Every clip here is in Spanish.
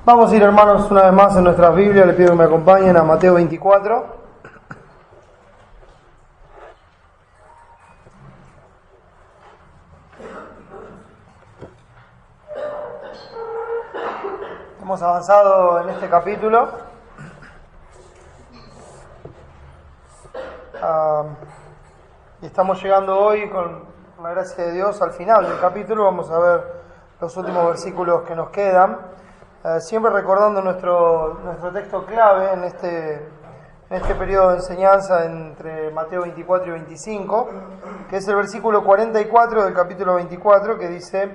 Vamos a ir, hermanos, una vez más en nuestras Biblias. Les pido que me acompañen a Mateo 24. Hemos avanzado en este capítulo. Y estamos llegando hoy, con la gracia de Dios, al final del capítulo. Vamos a ver los últimos versículos que nos quedan. Siempre recordando nuestro texto clave en este periodo de enseñanza entre Mateo 24 y 25, que es el versículo 44 del capítulo 24, que dice: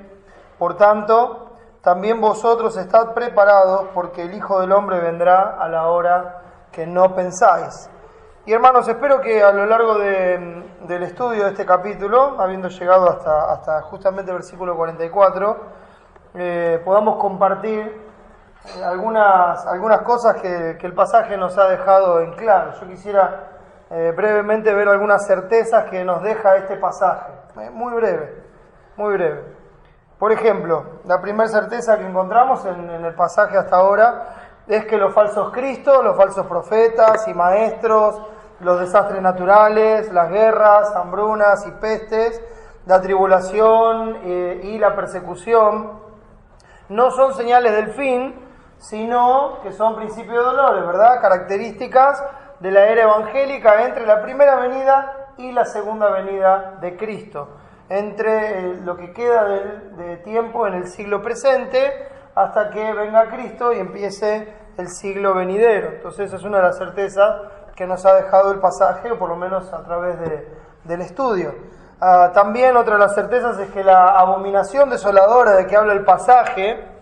por tanto, también vosotros estad preparados, porque el Hijo del Hombre vendrá a la hora que no pensáis. Y hermanos, espero que a lo largo del estudio de este capítulo, habiendo llegado hasta justamente el versículo 44, podamos compartir algunas cosas que el pasaje nos ha dejado en claro. Yo quisiera brevemente ver algunas certezas que nos deja este pasaje. Muy breve. Por ejemplo, la primera certeza que encontramos en el pasaje hasta ahora es que los falsos cristos, los falsos profetas y maestros, los desastres naturales, las guerras, hambrunas y pestes, la tribulación y la persecución no son señales del fin, sino que son principios de dolores, ¿verdad? Características de la era evangélica entre la primera venida y la segunda venida de Cristo, entre lo que queda de tiempo en el siglo presente hasta que venga Cristo y empiece el siglo venidero. Entonces es una de las certezas que nos ha dejado el pasaje, o por lo menos a través del estudio. También otra de las certezas es que la abominación desoladora de que habla el pasaje,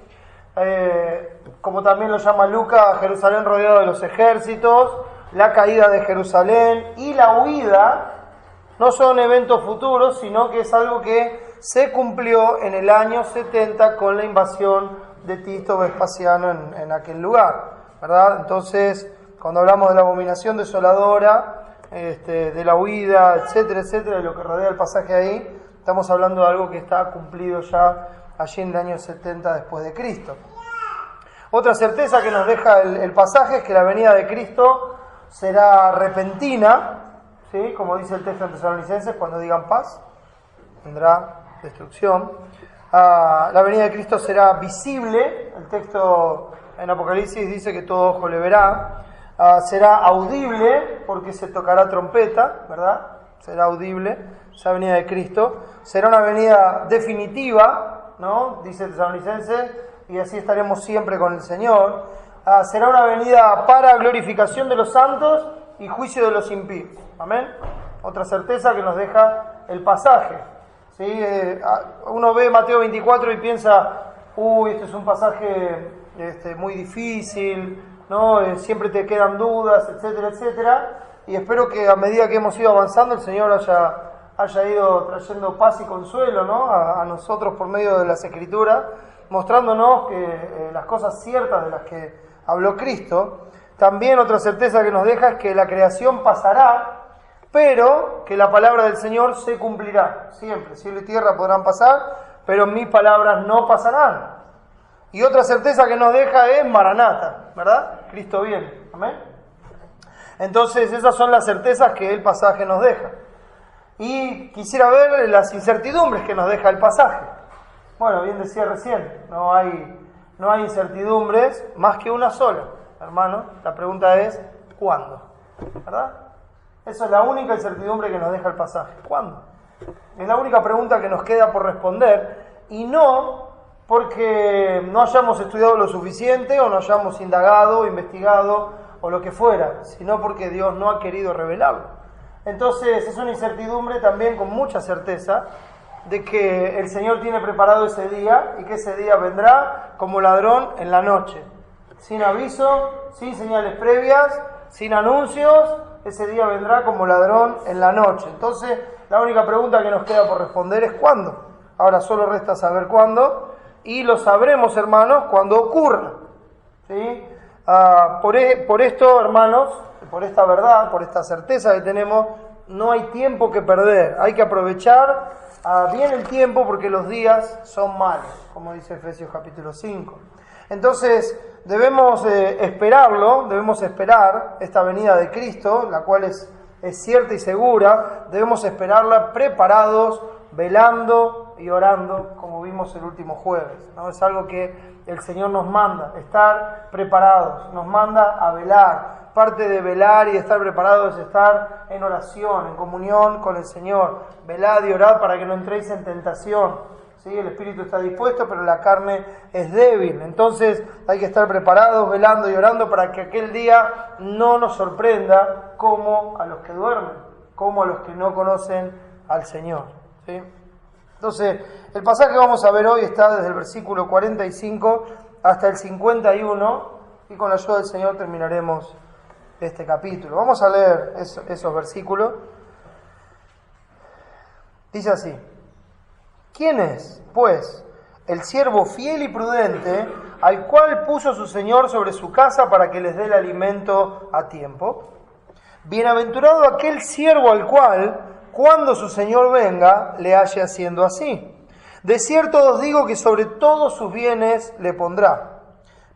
como también lo llama Lucas, Jerusalén rodeado de los ejércitos, la caída de Jerusalén y la huida, no son eventos futuros, sino que es algo que se cumplió en el año 70 con la invasión de Tito Vespasiano en aquel lugar, ¿verdad? Entonces, cuando hablamos de la abominación desoladora, de la huida, etcétera, de lo que rodea el pasaje ahí, estamos hablando de algo que está cumplido ya allí en el año 70 después de Cristo. Otra certeza que nos deja el pasaje es que la venida de Cristo será repentina, ¿sí? Como dice el texto en Tesalonicenses, cuando digan paz, vendrá destrucción. La venida de Cristo será visible, el texto en Apocalipsis dice que todo ojo le verá. Será audible, porque se tocará trompeta, ¿verdad? Será audible esa venida de Cristo. Será una venida definitiva, ¿no? Dice Tesalonicenses, y así estaremos siempre con el Señor. Será una venida para glorificación de los santos y juicio de los impíos. Amén. Otra certeza que nos deja el pasaje. ¿Sí? Uno ve Mateo 24 y piensa, este es un pasaje muy difícil, ¿no? Siempre te quedan dudas, etcétera. Y espero que a medida que hemos ido avanzando, el Señor haya ido trayendo paz y consuelo, ¿no? a nosotros por medio de las Escrituras, mostrándonos que las cosas ciertas de las que habló Cristo. También otra certeza que nos deja es que la creación pasará, pero que la palabra del Señor se cumplirá. Siempre, cielo y tierra podrán pasar, pero mis palabras no pasarán. Y otra certeza que nos deja es Maranata, ¿verdad? Cristo viene. Amén. Entonces esas son las certezas que el pasaje nos deja. Y quisiera ver las incertidumbres que nos deja el pasaje. Bueno, bien decía recién, no hay incertidumbres más que una sola, hermano. La pregunta es, ¿cuándo? ¿Verdad? Esa es la única incertidumbre que nos deja el pasaje. ¿Cuándo? Es la única pregunta que nos queda por responder, y no porque no hayamos estudiado lo suficiente o no hayamos indagado, investigado o lo que fuera, sino porque Dios no ha querido revelarlo. Entonces es una incertidumbre también con mucha certeza de que el Señor tiene preparado ese día y que ese día vendrá como ladrón en la noche, sin aviso, sin señales previas, sin anuncios. Ese día vendrá como ladrón en la noche. Entonces la única pregunta que nos queda por responder es ¿cuándo? Ahora solo resta saber cuándo, y lo sabremos, hermanos, cuando ocurra, ¿sí? Por esto, hermanos, por esta verdad, por esta certeza que tenemos, no hay tiempo que perder. Hay que aprovechar bien el tiempo, porque los días son malos, como dice Efesios capítulo 5. Entonces debemos esperarlo, debemos esperar esta venida de Cristo, la cual es cierta y segura, debemos esperarla preparados, velando y orando, como vimos el último jueves, ¿no? Es algo que el Señor nos manda, estar preparados, nos manda a velar. Parte de velar y de estar preparados es estar en oración, en comunión con el Señor. Velad y orad para que no entréis en tentación. ¿Sí? El espíritu está dispuesto, pero la carne es débil. Entonces hay que estar preparados, velando y orando para que aquel día no nos sorprenda como a los que duermen, como a los que no conocen al Señor. ¿Sí? Entonces, el pasaje que vamos a ver hoy está desde el versículo 45 hasta el 51 y con la ayuda del Señor terminaremos este capítulo. Vamos a leer esos versículos. Dice así: ¿Quién es, pues, el siervo fiel y prudente al cual puso su Señor sobre su casa para que les dé el alimento a tiempo? Bienaventurado aquel siervo al cual, cuando su Señor venga, le halle haciendo así. De cierto os digo que sobre todos sus bienes le pondrá.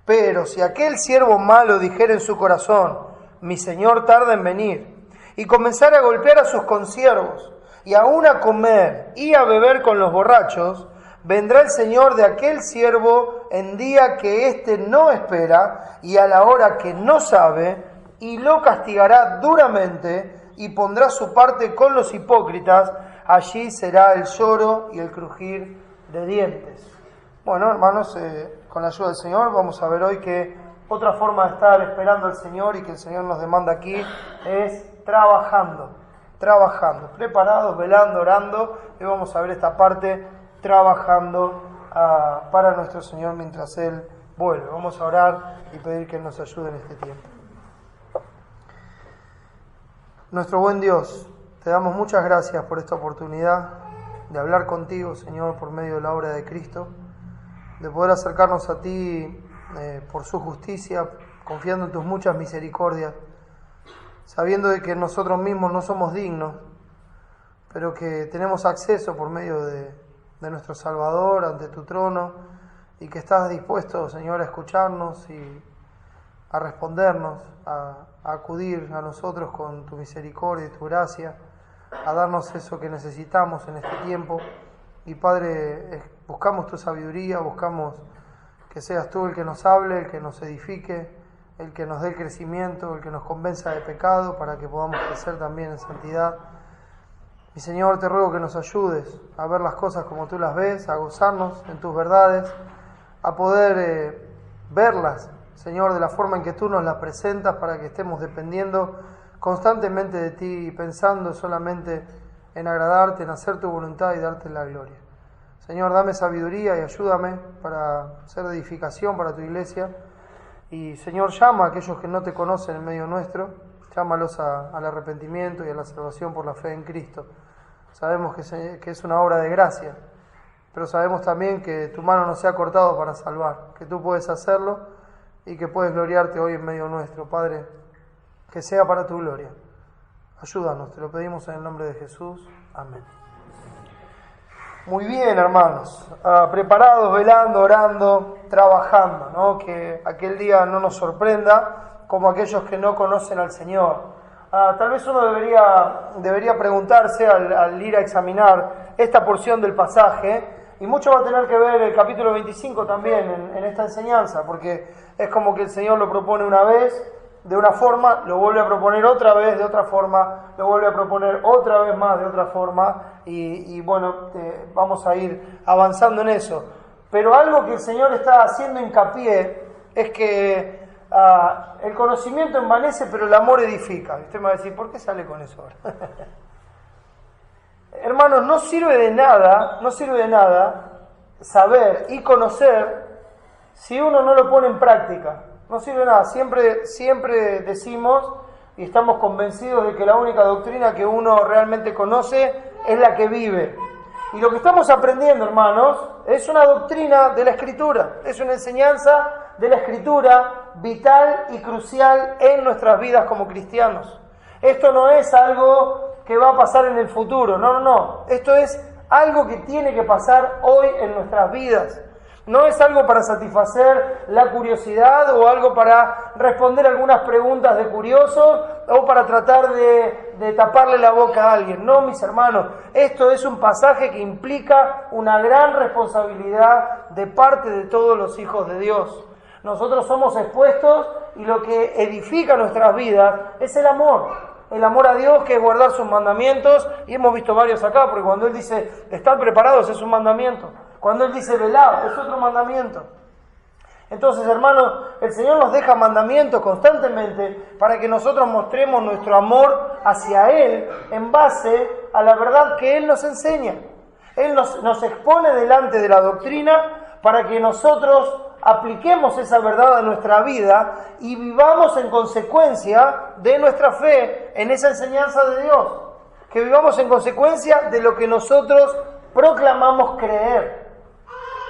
Pero si aquel siervo malo dijere en su corazón: mi Señor tarda en venir, y comenzar a golpear a sus consiervos, y aún a comer y a beber con los borrachos, vendrá el Señor de aquel siervo en día que éste no espera, y a la hora que no sabe, y lo castigará duramente, y pondrá su parte con los hipócritas. Allí será el lloro y el crujir de dientes. Bueno, hermanos, con la ayuda del Señor vamos a ver hoy que otra forma de estar esperando al Señor y que el Señor nos demanda aquí es trabajando, preparados, velando, orando, y vamos a ver esta parte trabajando para nuestro Señor mientras Él vuelve. Vamos a orar y pedir que Él nos ayude en este tiempo. Nuestro buen Dios, te damos muchas gracias por esta oportunidad de hablar contigo, Señor, por medio de la obra de Cristo, de poder acercarnos a ti por su justicia, confiando en tus muchas misericordias, sabiendo de que nosotros mismos no somos dignos, pero que tenemos acceso por medio de nuestro Salvador ante tu trono, y que estás dispuesto, Señor, a escucharnos y a respondernos, a acudir a nosotros con tu misericordia y tu gracia, a darnos eso que necesitamos en este tiempo. Y Padre, buscamos tu sabiduría, buscamos que seas tú el que nos hable, el que nos edifique, el que nos dé el crecimiento, el que nos convenza de pecado para que podamos crecer también en santidad. Mi Señor, te ruego que nos ayudes a ver las cosas como tú las ves, a gozarnos en tus verdades, a poder verlas, Señor, de la forma en que tú nos las presentas, para que estemos dependiendo constantemente de ti y pensando solamente en agradarte, en hacer tu voluntad y darte la gloria. Señor, dame sabiduría y ayúdame para ser edificación para tu iglesia. Y Señor, llama a aquellos que no te conocen en medio nuestro, llámalos al arrepentimiento y a la salvación por la fe en Cristo. Sabemos que es una obra de gracia, pero sabemos también que tu mano no se ha cortado para salvar, que tú puedes hacerlo y que puedes gloriarte hoy en medio nuestro. Padre, que sea para tu gloria. Ayúdanos, te lo pedimos en el nombre de Jesús. Amén. Muy bien, hermanos, preparados, velando, orando, trabajando, ¿no? Que aquel día no nos sorprenda como aquellos que no conocen al Señor. Tal vez uno debería preguntarse al ir a examinar esta porción del pasaje, y mucho va a tener que ver el capítulo 25 también en esta enseñanza, porque es como que el Señor lo propone una vez de una forma, lo vuelve a proponer otra vez de otra forma, lo vuelve a proponer otra vez más de otra forma, y bueno, vamos a ir avanzando en eso. Pero algo que el Señor está haciendo hincapié es que el conocimiento envanece, pero el amor edifica. Y usted me va a decir, ¿por qué sale con eso ahora? Hermanos, no sirve de nada saber y conocer si uno no lo pone en práctica. No sirve de nada. Siempre decimos y estamos convencidos de que la única doctrina que uno realmente conoce es la que vive. Y lo que estamos aprendiendo, hermanos, es una doctrina de la Escritura, es una enseñanza de la Escritura vital y crucial en nuestras vidas como cristianos. Esto no es algo que va a pasar en el futuro, no. Esto es algo que tiene que pasar hoy en nuestras vidas. No es algo para satisfacer la curiosidad o algo para responder algunas preguntas de curiosos o para tratar de taparle la boca a alguien. No, mis hermanos, esto es un pasaje que implica una gran responsabilidad de parte de todos los hijos de Dios. Nosotros somos expuestos y lo que edifica nuestras vidas es el amor. El amor a Dios, que es guardar sus mandamientos, y hemos visto varios acá, porque cuando Él dice, están preparados, es un mandamiento. Cuando Él dice, velad, es otro mandamiento. Entonces, hermanos, el Señor nos deja mandamientos constantemente para que nosotros mostremos nuestro amor hacia Él en base a la verdad que Él nos enseña. Él nos expone delante de la doctrina para que nosotros apliquemos esa verdad a nuestra vida y vivamos en consecuencia de nuestra fe en esa enseñanza de Dios. Que vivamos en consecuencia de lo que nosotros proclamamos creer.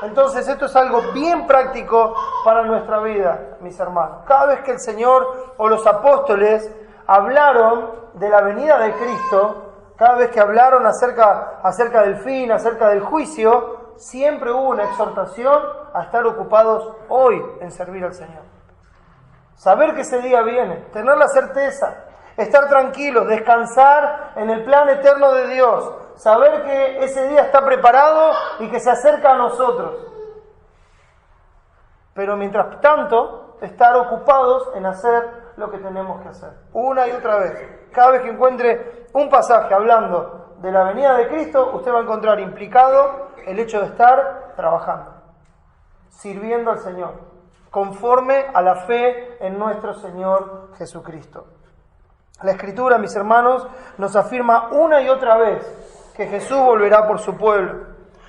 Entonces esto es algo bien práctico para nuestra vida, mis hermanos. Cada vez que el Señor o los apóstoles hablaron de la venida de Cristo, cada vez que hablaron acerca del fin, acerca del juicio, siempre hubo una exhortación a estar ocupados hoy en servir al Señor. Saber que ese día viene, tener la certeza, estar tranquilos, descansar en el plan eterno de Dios, saber que ese día está preparado y que se acerca a nosotros. Pero mientras tanto, estar ocupados en hacer lo que tenemos que hacer. Una y otra vez. Cada vez que encuentre un pasaje hablando de la venida de Cristo, usted va a encontrar implicado el hecho de estar trabajando, sirviendo al Señor, conforme a la fe en nuestro Señor Jesucristo. La Escritura, mis hermanos, nos afirma una y otra vez que Jesús volverá por su pueblo.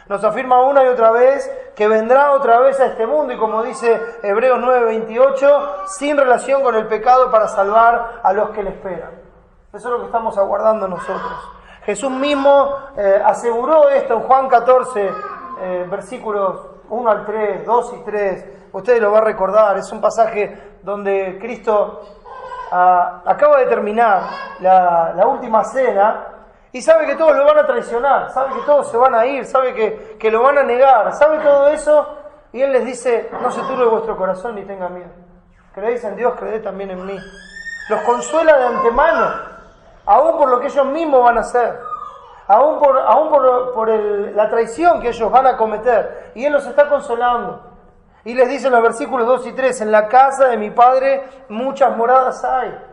Nos afirma una y otra vez que vendrá otra vez a este mundo y, como dice Hebreos 9:28, sin relación con el pecado para salvar a los que le esperan. Eso es lo que estamos aguardando nosotros. Jesús mismo aseguró esto en Juan 14, versículos 1 al 3, 2 y 3. Ustedes lo van a recordar, es un pasaje donde Cristo acaba de terminar la última cena y sabe que todos lo van a traicionar, sabe que todos se van a ir, sabe que lo van a negar, sabe todo eso, y Él les dice, no se turbe vuestro corazón ni tenga miedo. Creéis en Dios, creed también en mí. Los consuela de antemano, aún por lo que ellos mismos van a hacer, aún por la traición que ellos van a cometer, y Él los está consolando. Y les dice en los versículos 2 y 3, en la casa de mi Padre muchas moradas hay.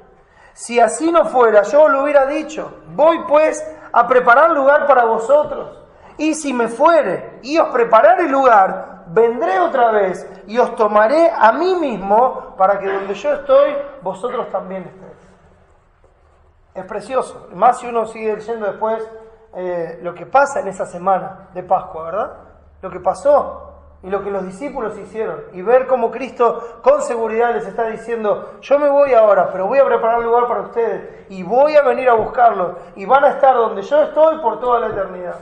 Si así no fuera, yo lo hubiera dicho. Voy pues a preparar lugar para vosotros. Y si me fuere y os preparare lugar, vendré otra vez y os tomaré a mí mismo para que donde yo estoy, vosotros también estéis. Es precioso. Más si uno sigue leyendo después lo que pasa en esa semana de Pascua, ¿verdad? Lo que pasó. Y lo que los discípulos hicieron, y ver cómo Cristo con seguridad les está diciendo, yo me voy ahora, pero voy a preparar lugar para ustedes, y voy a venir a buscarlos, y van a estar donde yo estoy por toda la eternidad.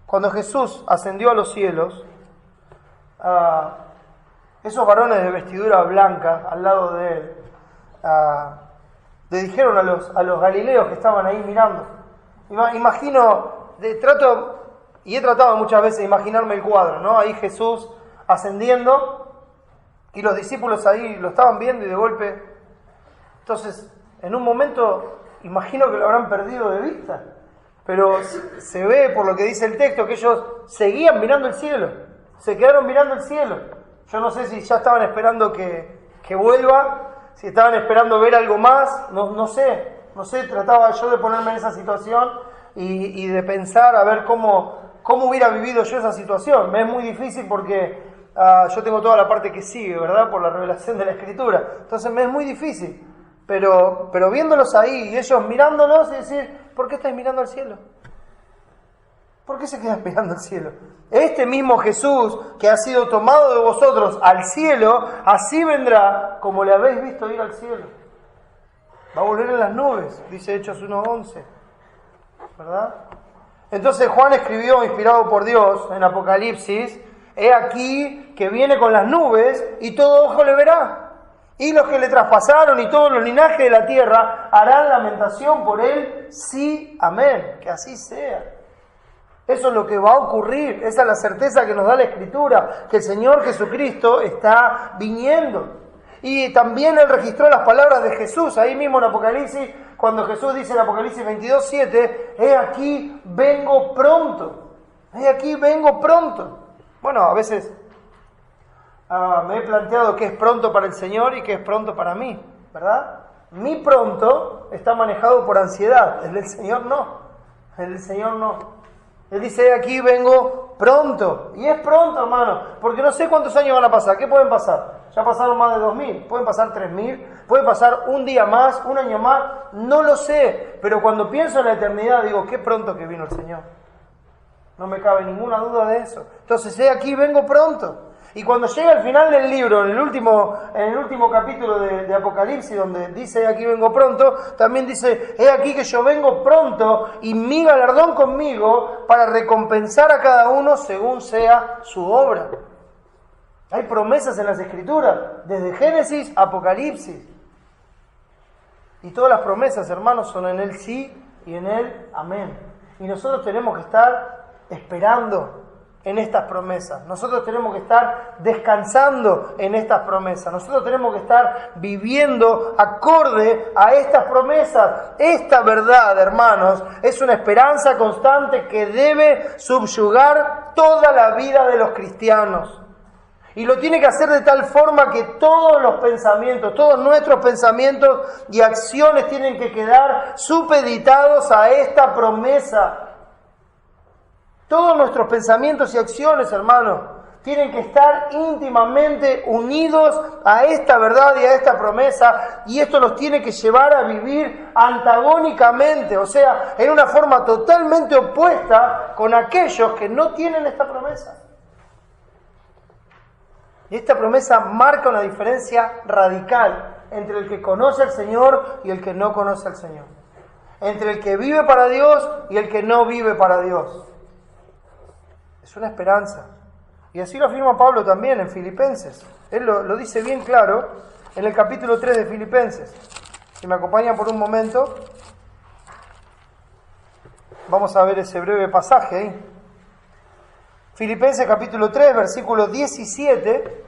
Cuando Jesús ascendió a los cielos, esos varones de vestidura blanca al lado de Él, le dijeron a los galileos que estaban ahí mirando, he tratado muchas veces de imaginarme el cuadro, ¿no? Ahí Jesús ascendiendo y los discípulos ahí lo estaban viendo y de golpe. Entonces, en un momento, imagino que lo habrán perdido de vista. Pero se ve por lo que dice el texto que ellos seguían mirando el cielo. Se quedaron mirando el cielo. Yo no sé si ya estaban esperando que vuelva, si estaban esperando ver algo más, no sé. Trataba yo de ponerme en esa situación y de pensar a ver cómo hubiera vivido yo esa situación. Me es muy difícil porque yo tengo toda la parte que sigue, ¿verdad? Por la revelación de la Escritura. Entonces me es muy difícil. Pero viéndolos ahí y ellos mirándolos y decir, ¿por qué estáis mirando al cielo? ¿Por qué se quedan mirando al cielo? Este mismo Jesús que ha sido tomado de vosotros al cielo, así vendrá como le habéis visto ir al cielo. Va a volver en las nubes, dice Hechos 1:11. ¿Verdad? Entonces Juan escribió, inspirado por Dios, en Apocalipsis, he aquí que viene con las nubes y todo ojo le verá. Y los que le traspasaron y todos los linajes de la tierra harán lamentación por él, sí, amén, que así sea. Eso es lo que va a ocurrir, esa es la certeza que nos da la Escritura, que el Señor Jesucristo está viniendo. Y también Él registró las palabras de Jesús, ahí mismo en Apocalipsis, cuando Jesús dice en Apocalipsis 22:7, he aquí vengo pronto, he aquí vengo pronto. Bueno, a veces me he planteado qué es pronto para el Señor y qué es pronto para mí, ¿verdad? Mi pronto está manejado por ansiedad, el del Señor no, el del Señor no. Él dice, aquí vengo pronto. Y es pronto, hermano, porque no sé cuántos años van a pasar. ¿Qué pueden pasar? Ya pasaron más de 2000, pueden pasar 3000, puede pasar un día más, un año más, no lo sé. Pero cuando pienso en la eternidad, digo, qué pronto que vino el Señor. No me cabe ninguna duda de eso. Entonces, aquí vengo pronto. Y cuando llega al final del libro, en el último capítulo de Apocalipsis, donde dice, aquí vengo pronto, también dice, he aquí que yo vengo pronto y mi galardón conmigo para recompensar a cada uno según sea su obra. Hay promesas en las Escrituras, desde Génesis a Apocalipsis. Y todas las promesas, hermanos, son en el sí y en el amén. Y nosotros tenemos que estar esperando en estas promesas. Nosotros tenemos que estar descansando en estas promesas. Nosotros tenemos que estar viviendo acorde a estas promesas. Esta verdad, hermanos, es una esperanza constante que debe subyugar toda la vida de los cristianos. Y lo tiene que hacer de tal forma que todos los pensamientos, todos nuestros pensamientos y acciones tienen que quedar supeditados a esta promesa. Todos nuestros pensamientos y acciones, hermanos, tienen que estar íntimamente unidos a esta verdad y a esta promesa, y esto nos tiene que llevar a vivir antagónicamente, o sea, en una forma totalmente opuesta con aquellos que no tienen esta promesa. Y esta promesa marca una diferencia radical entre el que conoce al Señor y el que no conoce al Señor. Entre el que vive para Dios y el que no vive para Dios. Es una esperanza. Y así lo afirma Pablo también en Filipenses. Él lo dice bien claro en el capítulo 3 de Filipenses. Si me acompañan por un momento, vamos a ver ese breve pasaje ahí. Filipenses capítulo 3, versículo 17.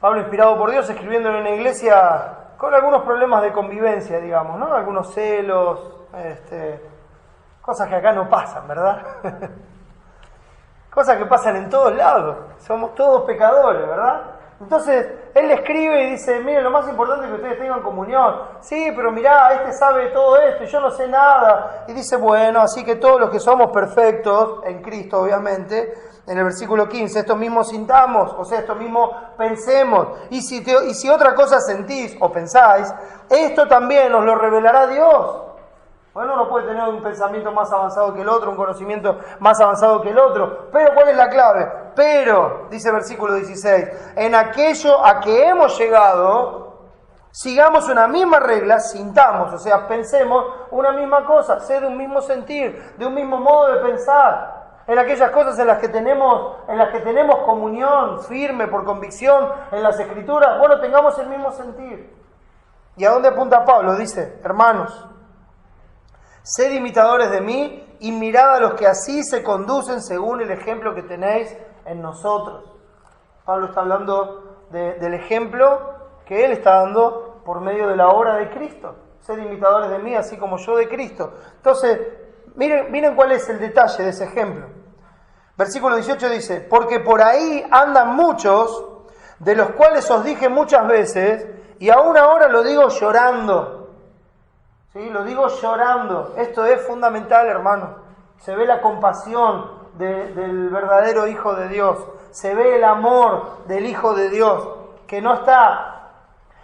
Pablo, inspirado por Dios, escribiendo en una iglesia con algunos problemas de convivencia, digamos, ¿no? Algunos celos, cosas que acá no pasan, ¿verdad? Cosas que pasan en todos lados. Somos todos pecadores, ¿verdad? Entonces, él le escribe y dice, miren, lo más importante es que ustedes tengan comunión. Sí, pero mirá, este sabe todo esto y yo no sé nada. Y dice, bueno, así que todos los que somos perfectos, en Cristo obviamente, en el versículo 15, esto mismo sintamos, o sea, esto mismo pensemos. Y si otra cosa sentís o pensáis, esto también os lo revelará Dios. Bueno, uno puede tener un pensamiento más avanzado que el otro, un conocimiento más avanzado que el otro, pero ¿cuál es la clave? Pero, dice el versículo 16, en aquello a que hemos llegado, sigamos una misma regla, sintamos, o sea, pensemos una misma cosa, sé de un mismo sentir, de un mismo modo de pensar. En aquellas cosas en las que tenemos comunión firme por convicción en las Escrituras, bueno, tengamos el mismo sentir. ¿Y a dónde apunta Pablo? Dice, hermanos, sed imitadores de mí y mirad a los que así se conducen según el ejemplo que tenéis en nosotros. Pablo está hablando del ejemplo que él está dando por medio de la obra de Cristo. Sed imitadores de mí así como yo de Cristo. Entonces, miren cuál es el detalle de ese ejemplo. Versículo 18 dice, porque por ahí andan muchos, de los cuales os dije muchas veces, y aún ahora lo digo llorando. ¿Sí? Lo digo llorando. Esto es fundamental, hermano. Se ve la compasión del verdadero Hijo de Dios. Se ve el amor del Hijo de Dios, que no está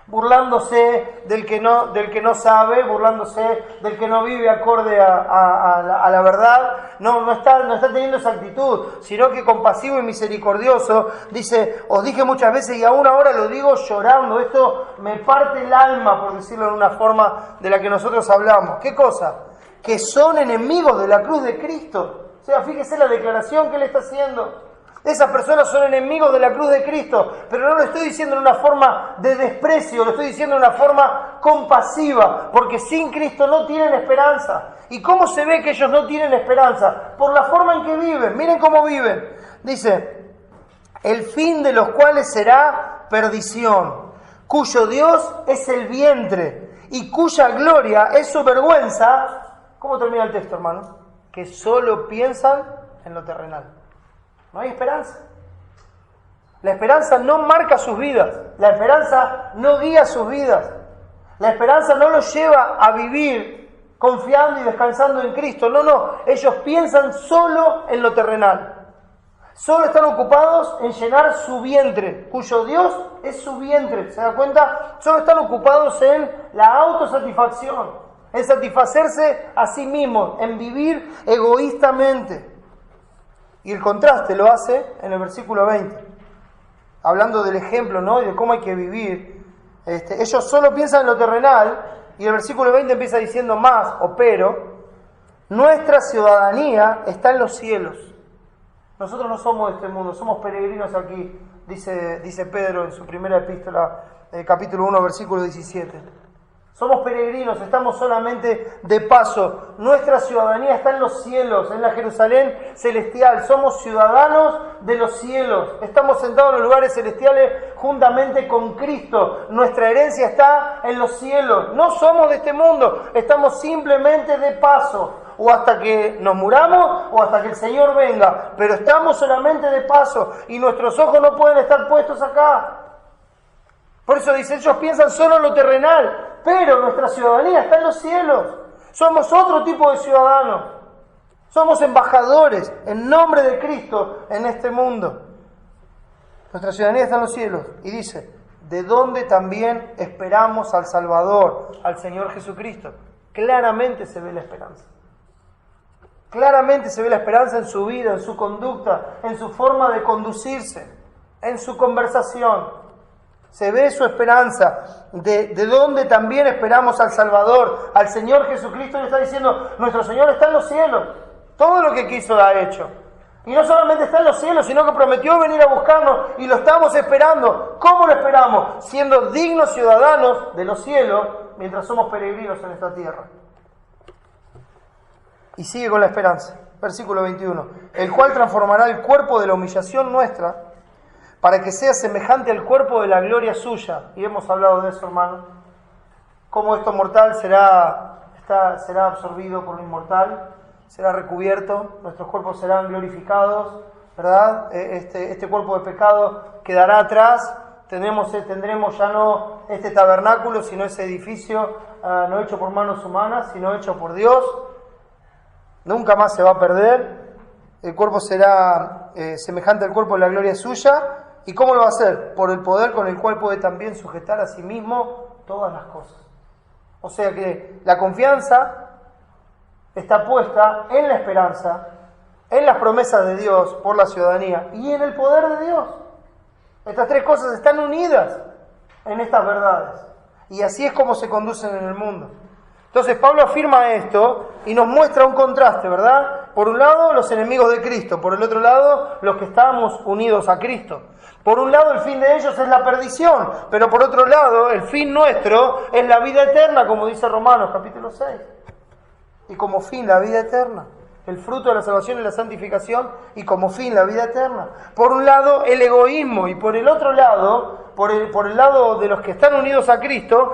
burlándose del que no sabe, burlándose del que no vive acorde a la verdad. No está teniendo esa actitud, sino que compasivo y misericordioso. Dice, os dije muchas veces y aún ahora lo digo llorando. Esto me parte el alma, por decirlo de una forma de la que nosotros hablamos. ¿Qué cosa? Que son enemigos de la cruz de Cristo. O sea, fíjese la declaración que él está haciendo. Esas personas son enemigos de la cruz de Cristo, pero no lo estoy diciendo en una forma de desprecio, lo estoy diciendo en una forma compasiva, porque sin Cristo no tienen esperanza. ¿Y cómo se ve que ellos no tienen esperanza? Por la forma en que viven. Miren cómo viven. Dice, el fin de los cuales será perdición, cuyo Dios es el vientre y cuya gloria es su vergüenza. ¿Cómo termina el texto, hermano? Que solo piensan en lo terrenal. No hay esperanza. La esperanza no marca sus vidas. La esperanza no guía sus vidas. La esperanza no los lleva a vivir confiando y descansando en Cristo. No. Ellos piensan solo en lo terrenal. Solo están ocupados en llenar su vientre, cuyo Dios es su vientre. ¿Se da cuenta? Solo están ocupados en la autosatisfacción, en satisfacerse a sí mismos, en vivir egoístamente. Y el contraste lo hace en el versículo 20, hablando del ejemplo, ¿no? Y de cómo hay que vivir. Ellos solo piensan en lo terrenal, y el versículo 20 empieza diciendo más, o pero, nuestra ciudadanía está en los cielos. Nosotros no somos de este mundo, somos peregrinos aquí, dice Pedro en su primera epístola, capítulo 1, versículo 17. Somos peregrinos, estamos solamente de paso. Nuestra ciudadanía está en los cielos, en la Jerusalén celestial. Somos ciudadanos de los cielos. Estamos sentados en los lugares celestiales juntamente con Cristo. Nuestra herencia está en los cielos. No somos de este mundo, estamos simplemente de paso. O hasta que nos muramos o hasta que el Señor venga. Pero estamos solamente de paso y nuestros ojos no pueden estar puestos acá. Por eso dice, ellos piensan solo en lo terrenal, pero nuestra ciudadanía está en los cielos. Somos otro tipo de ciudadanos. Somos embajadores en nombre de Cristo en este mundo. Nuestra ciudadanía está en los cielos. Y dice, de donde también esperamos al Salvador, al Señor Jesucristo. Claramente se ve la esperanza. Claramente se ve la esperanza en su vida, en su conducta, en su forma de conducirse, en su conversación. Se ve su esperanza, de donde también esperamos al Salvador, al Señor Jesucristo. Le está diciendo, nuestro Señor está en los cielos, todo lo que quiso lo ha hecho. Y no solamente está en los cielos, sino que prometió venir a buscarnos y lo estamos esperando. ¿Cómo lo esperamos? Siendo dignos ciudadanos de los cielos, mientras somos peregrinos en esta tierra. Y sigue con la esperanza, versículo 21, el cual transformará el cuerpo de la humillación nuestra, para que sea semejante al cuerpo de la gloria suya. Y hemos hablado de eso, hermano. Cómo esto mortal será absorbido por lo inmortal, será recubierto, nuestros cuerpos serán glorificados, ¿verdad? Este cuerpo de pecado quedará atrás, tendremos ya no este tabernáculo, sino ese edificio no hecho por manos humanas, sino hecho por Dios. Nunca más se va a perder. El cuerpo será semejante al cuerpo de la gloria suya. ¿Y cómo lo va a hacer? Por el poder con el cual puede también sujetar a sí mismo todas las cosas. O sea que la confianza está puesta en la esperanza, en las promesas de Dios por la ciudadanía y en el poder de Dios. Estas tres cosas están unidas en estas verdades. Y así es como se conducen en el mundo. Entonces Pablo afirma esto y nos muestra un contraste, ¿verdad? Por un lado, los enemigos de Cristo. Por el otro lado, los que estamos unidos a Cristo. Por un lado, el fin de ellos es la perdición. Pero por otro lado, el fin nuestro es la vida eterna, como dice Romanos capítulo 6. Y como fin, la vida eterna. El fruto de la salvación y la santificación. Y como fin, la vida eterna. Por un lado, el egoísmo. Y por el otro lado, por el lado de los que están unidos a Cristo,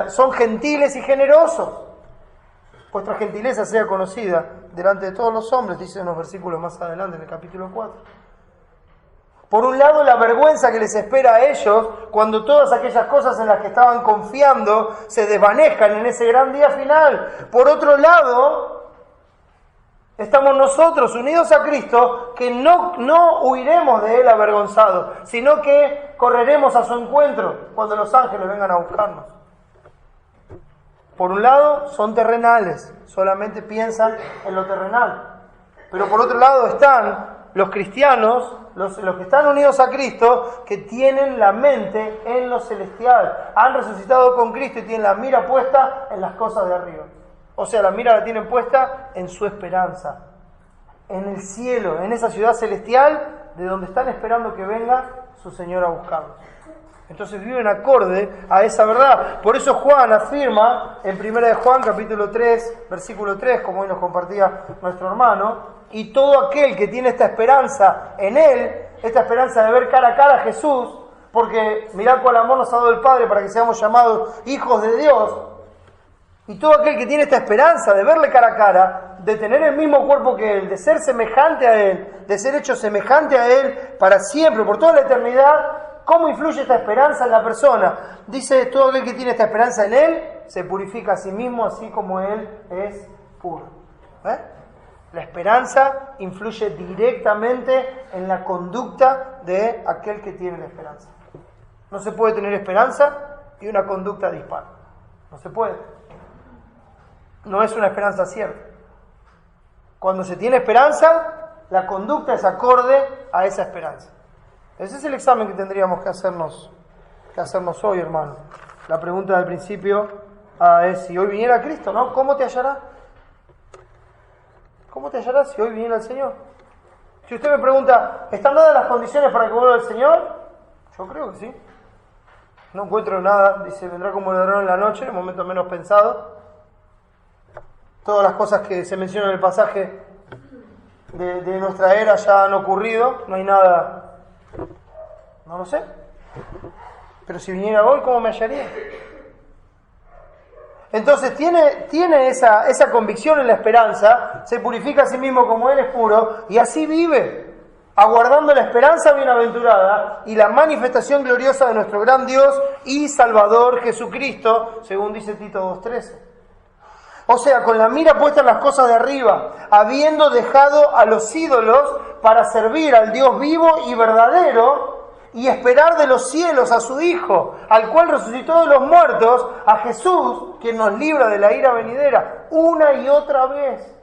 son gentiles y generosos. Vuestra gentileza sea conocida delante de todos los hombres, dice en unos versículos más adelante en el capítulo 4. Por un lado, la vergüenza que les espera a ellos cuando todas aquellas cosas en las que estaban confiando se desvanezcan en ese gran día final. Por otro lado, estamos nosotros unidos a Cristo, que no huiremos de Él avergonzados, sino que correremos a su encuentro cuando los ángeles vengan a buscarnos. Por un lado, son terrenales, solamente piensan en lo terrenal. Pero por otro lado están los cristianos, los que están unidos a Cristo, que tienen la mente en lo celestial. Han resucitado con Cristo y tienen la mira puesta en las cosas de arriba. O sea, la mira la tienen puesta en su esperanza, en el cielo, en esa ciudad celestial de donde están esperando que venga su Señor a buscarlos. Entonces viven acorde a esa verdad. Por eso Juan afirma en 1 de Juan capítulo 3, versículo 3, como hoy nos compartía nuestro hermano, y todo aquel que tiene esta esperanza en Él, esta esperanza de ver cara a cara a Jesús, porque mirad cuál amor nos ha dado el Padre para que seamos llamados hijos de Dios, y todo aquel que tiene esta esperanza de verle cara a cara, de tener el mismo cuerpo que Él, de ser semejante a Él, de ser hecho semejante a Él para siempre, por toda la eternidad, ¿cómo influye esta esperanza en la persona? Dice, todo aquel que tiene esta esperanza en Él, se purifica a sí mismo, así como Él es puro. La esperanza influye directamente en la conducta de aquel que tiene la esperanza. No se puede tener esperanza y una conducta dispar. No se puede. No es una esperanza cierta. Cuando se tiene esperanza, la conducta es acorde a esa esperanza. Ese es el examen que tendríamos que hacernos hoy, hermano. La pregunta del principio es, si hoy viniera Cristo, ¿no? ¿Cómo te hallará? ¿Cómo te hallará si hoy viniera el Señor? Si usted me pregunta, ¿están dadas las condiciones para que vuelva el Señor? Yo creo que sí. No encuentro nada, dice, vendrá como ladrón en la noche, en el momento menos pensado. Todas las cosas que se mencionan en el pasaje de nuestra era ya han ocurrido, no hay nada, no lo sé. Pero si viniera hoy, ¿cómo me hallaría? Entonces tiene esa convicción en la esperanza, se purifica a sí mismo como Él es puro, y así vive, aguardando la esperanza bienaventurada y la manifestación gloriosa de nuestro gran Dios y Salvador Jesucristo, según dice Tito 2:13. O sea, con la mira puesta en las cosas de arriba, habiendo dejado a los ídolos para servir al Dios vivo y verdadero, y esperar de los cielos a su Hijo, al cual resucitó de los muertos, a Jesús, quien nos libra de la ira venidera, una y otra vez.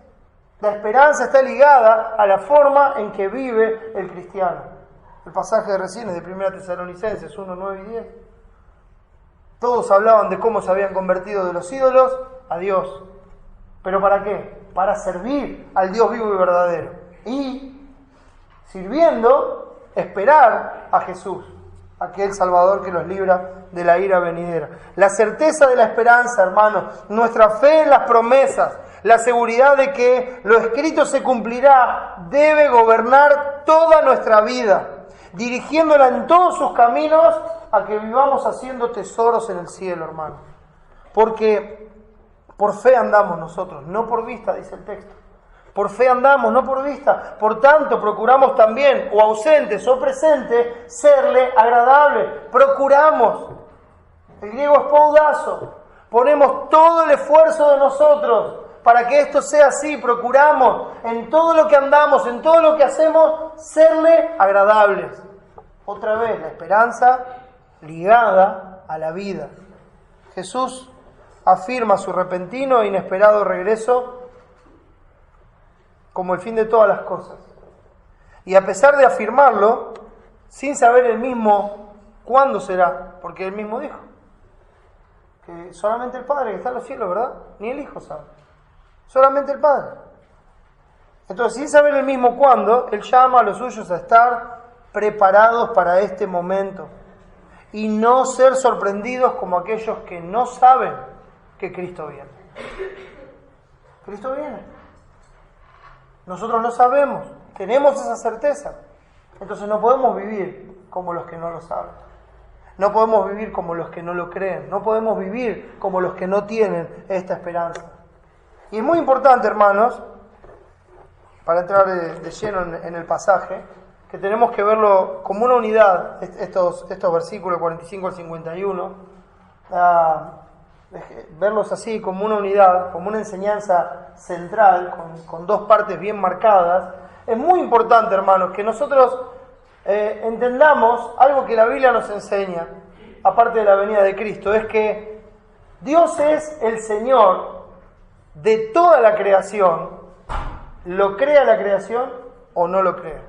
La esperanza está ligada a la forma en que vive el cristiano. El pasaje de recién es de 1 Tesalonicenses 1, 9 y 10. Todos hablaban de cómo se habían convertido de los ídolos a Dios. ¿Pero para qué? Para servir al Dios vivo y verdadero. Y, sirviendo, esperar a Jesús, aquel Salvador que nos libra de la ira venidera. La certeza de la esperanza, hermanos, nuestra fe en las promesas, la seguridad de que lo escrito se cumplirá, debe gobernar toda nuestra vida, dirigiéndola en todos sus caminos a que vivamos haciendo tesoros en el cielo, hermano. Porque por fe andamos nosotros, no por vista, dice el texto. Por fe andamos, no por vista. Por tanto, procuramos también, o ausentes o presentes, serle agradable. Procuramos. El griego es poudazo. Ponemos todo el esfuerzo de nosotros para que esto sea así. Procuramos en todo lo que andamos, en todo lo que hacemos, serle agradables. Otra vez, la esperanza ligada a la vida. Jesús afirma su repentino e inesperado regreso como el fin de todas las cosas. Y a pesar de afirmarlo, sin saber él mismo cuándo será, porque él mismo dijo que solamente el Padre que está en los cielos, ¿verdad? Ni el Hijo sabe. Solamente el Padre. Entonces, sin saber él mismo cuándo, él llama a los suyos a estar preparados para este momento y no ser sorprendidos como aquellos que no saben que Cristo viene. Cristo viene. Nosotros lo sabemos, tenemos esa certeza. Entonces no podemos vivir como los que no lo saben. No podemos vivir como los que no lo creen. No podemos vivir como los que no tienen esta esperanza. Y es muy importante, hermanos, para entrar de lleno en el pasaje, que tenemos que verlo como una unidad, estos versículos 45 al 51, verlos así como una unidad, como una enseñanza central, con dos partes bien marcadas. Es muy importante, hermanos, que nosotros entendamos algo que la Biblia nos enseña, aparte de la venida de Cristo, es que Dios es el Señor de toda la creación, lo crea la creación o no lo crea.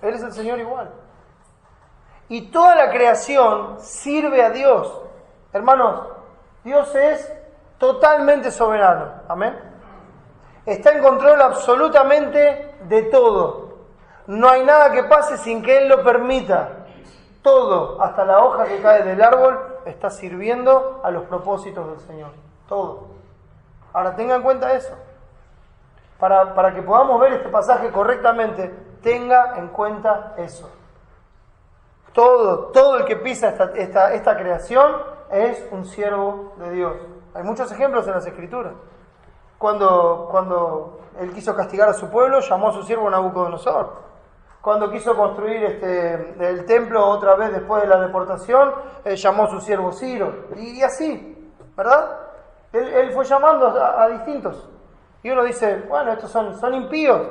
Él es el Señor igual. Y toda la creación sirve a Dios. Hermanos, Dios es totalmente soberano. Amén. Está en control absolutamente de todo. No hay nada que pase sin que Él lo permita. Todo, hasta la hoja que cae del árbol, está sirviendo a los propósitos del Señor. Todo. Ahora tenga en cuenta eso. Para que podamos ver este pasaje correctamente, tenga en cuenta eso. Todo el que pisa esta creación es un siervo de Dios. Hay muchos ejemplos en las Escrituras. Cuando Él quiso castigar a su pueblo, llamó a su siervo Nabucodonosor. Cuando quiso construir el templo otra vez después de la deportación, llamó a su siervo Ciro. Y así, ¿verdad? Él fue llamando a distintos. Y uno dice, bueno, estos son impíos,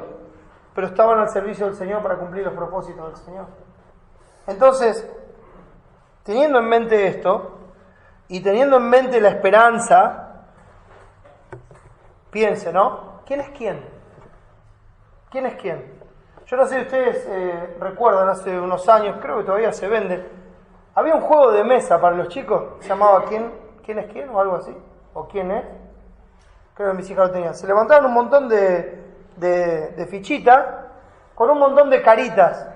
pero estaban al servicio del Señor para cumplir los propósitos del Señor. Entonces, teniendo en mente esto, y teniendo en mente la esperanza, piense, ¿no? ¿Quién es quién? ¿Quién es quién? Yo no sé si ustedes recuerdan, hace unos años, creo que todavía se vende, había un juego de mesa para los chicos, se llamaba ¿Quién es quién? O algo así, o ¿Quién es? Creo que mis hijas lo tenían. Se levantaban un montón de fichitas con un montón de caritas.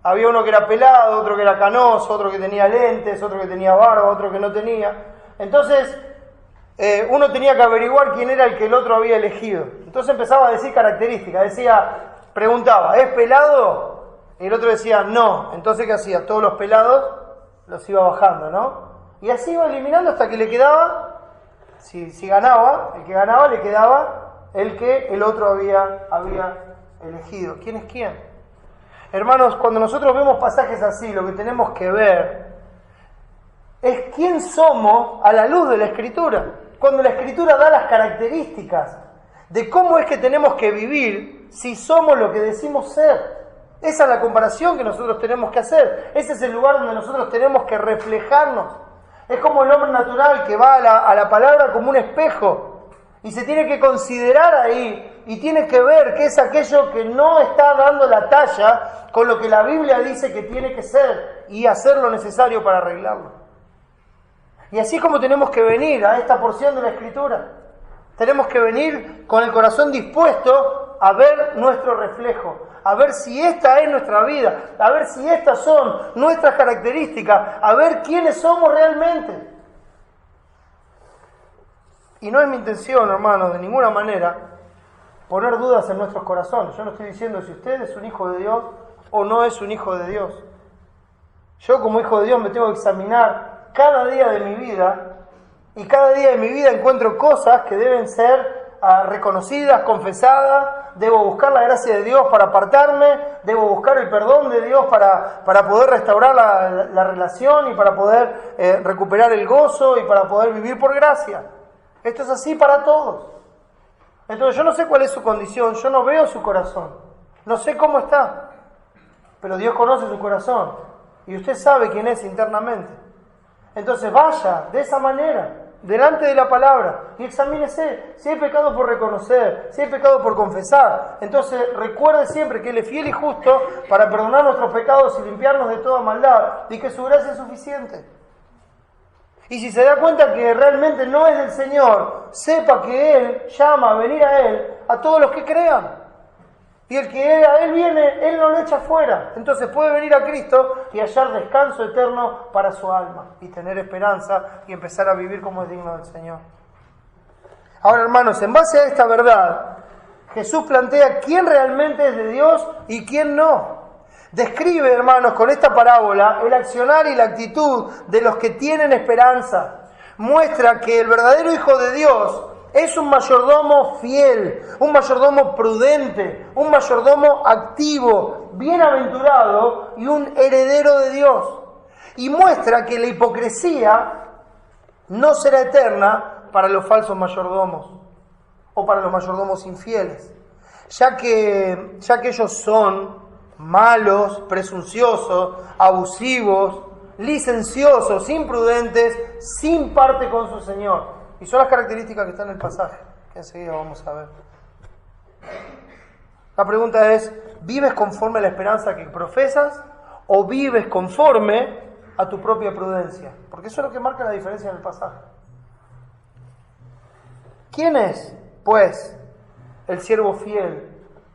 Había uno que era pelado, otro que era canoso, otro que tenía lentes, otro que tenía barba, otro que no tenía. Entonces, uno tenía que averiguar quién era el que el otro había elegido. Entonces empezaba a decir características. Preguntaba, ¿es pelado? Y el otro decía, no. Entonces, ¿qué hacía? Todos los pelados los iba bajando, ¿no? Y así iba eliminando hasta que le quedaba, si ganaba, el que ganaba le quedaba el que el otro había elegido. ¿Quién es quién? Hermanos, cuando nosotros vemos pasajes así, lo que tenemos que ver es quién somos a la luz de la Escritura. Cuando la Escritura da las características de cómo es que tenemos que vivir si somos lo que decimos ser. Esa es la comparación que nosotros tenemos que hacer. Ese es el lugar donde nosotros tenemos que reflejarnos. Es como el hombre natural que va a la palabra como un espejo y se tiene que considerar ahí y tiene que ver qué es aquello que no está dando la talla con lo que la Biblia dice que tiene que ser y hacer lo necesario para arreglarlo. Y así es como tenemos que venir a esta porción de la Escritura. Tenemos que venir con el corazón dispuesto a ver nuestro reflejo, a ver si esta es nuestra vida, a ver si estas son nuestras características, a ver quiénes somos realmente. Y no es mi intención, hermanos, de ninguna manera, poner dudas en nuestros corazones. Yo no estoy diciendo si usted es un hijo de Dios o no es un hijo de Dios. Yo como hijo de Dios me tengo que examinar cada día de mi vida y cada día de mi vida encuentro cosas que deben ser reconocidas, confesadas. Debo buscar la gracia de Dios para apartarme, debo buscar el perdón de Dios para poder restaurar la relación y para poder recuperar el gozo y para poder vivir por gracia. Esto es así para todos. Entonces yo no sé cuál es su condición, yo no veo su corazón, no sé cómo está, pero Dios conoce su corazón y usted sabe quién es internamente. Entonces vaya de esa manera, delante de la palabra, y examínese si hay pecado por reconocer, si hay pecado por confesar. Entonces recuerde siempre que Él es fiel y justo para perdonar nuestros pecados y limpiarnos de toda maldad, y que su gracia es suficiente. Y si se da cuenta que realmente no es del Señor, sepa que Él llama a venir a Él a todos los que crean. Y el que a Él viene, Él no lo echa fuera. Entonces puede venir a Cristo y hallar descanso eterno para su alma y tener esperanza y empezar a vivir como es digno del Señor. Ahora, hermanos, en base a esta verdad, Jesús plantea quién realmente es de Dios y quién no. Describe, hermanos, con esta parábola el accionar y la actitud de los que tienen esperanza. Muestra que el verdadero Hijo de Dios es un mayordomo fiel, un mayordomo prudente, un mayordomo activo, bienaventurado y un heredero de Dios. Y muestra que la hipocresía no será eterna para los falsos mayordomos o para los mayordomos infieles, ya que ellos son malos, presunciosos, abusivos, licenciosos, imprudentes, sin parte con su Señor. Y son las características que están en el pasaje, que enseguida vamos a ver. La pregunta es, ¿vives conforme a la esperanza que profesas o vives conforme a tu propia prudencia? Porque eso es lo que marca la diferencia en el pasaje. ¿Quién es, pues, el siervo fiel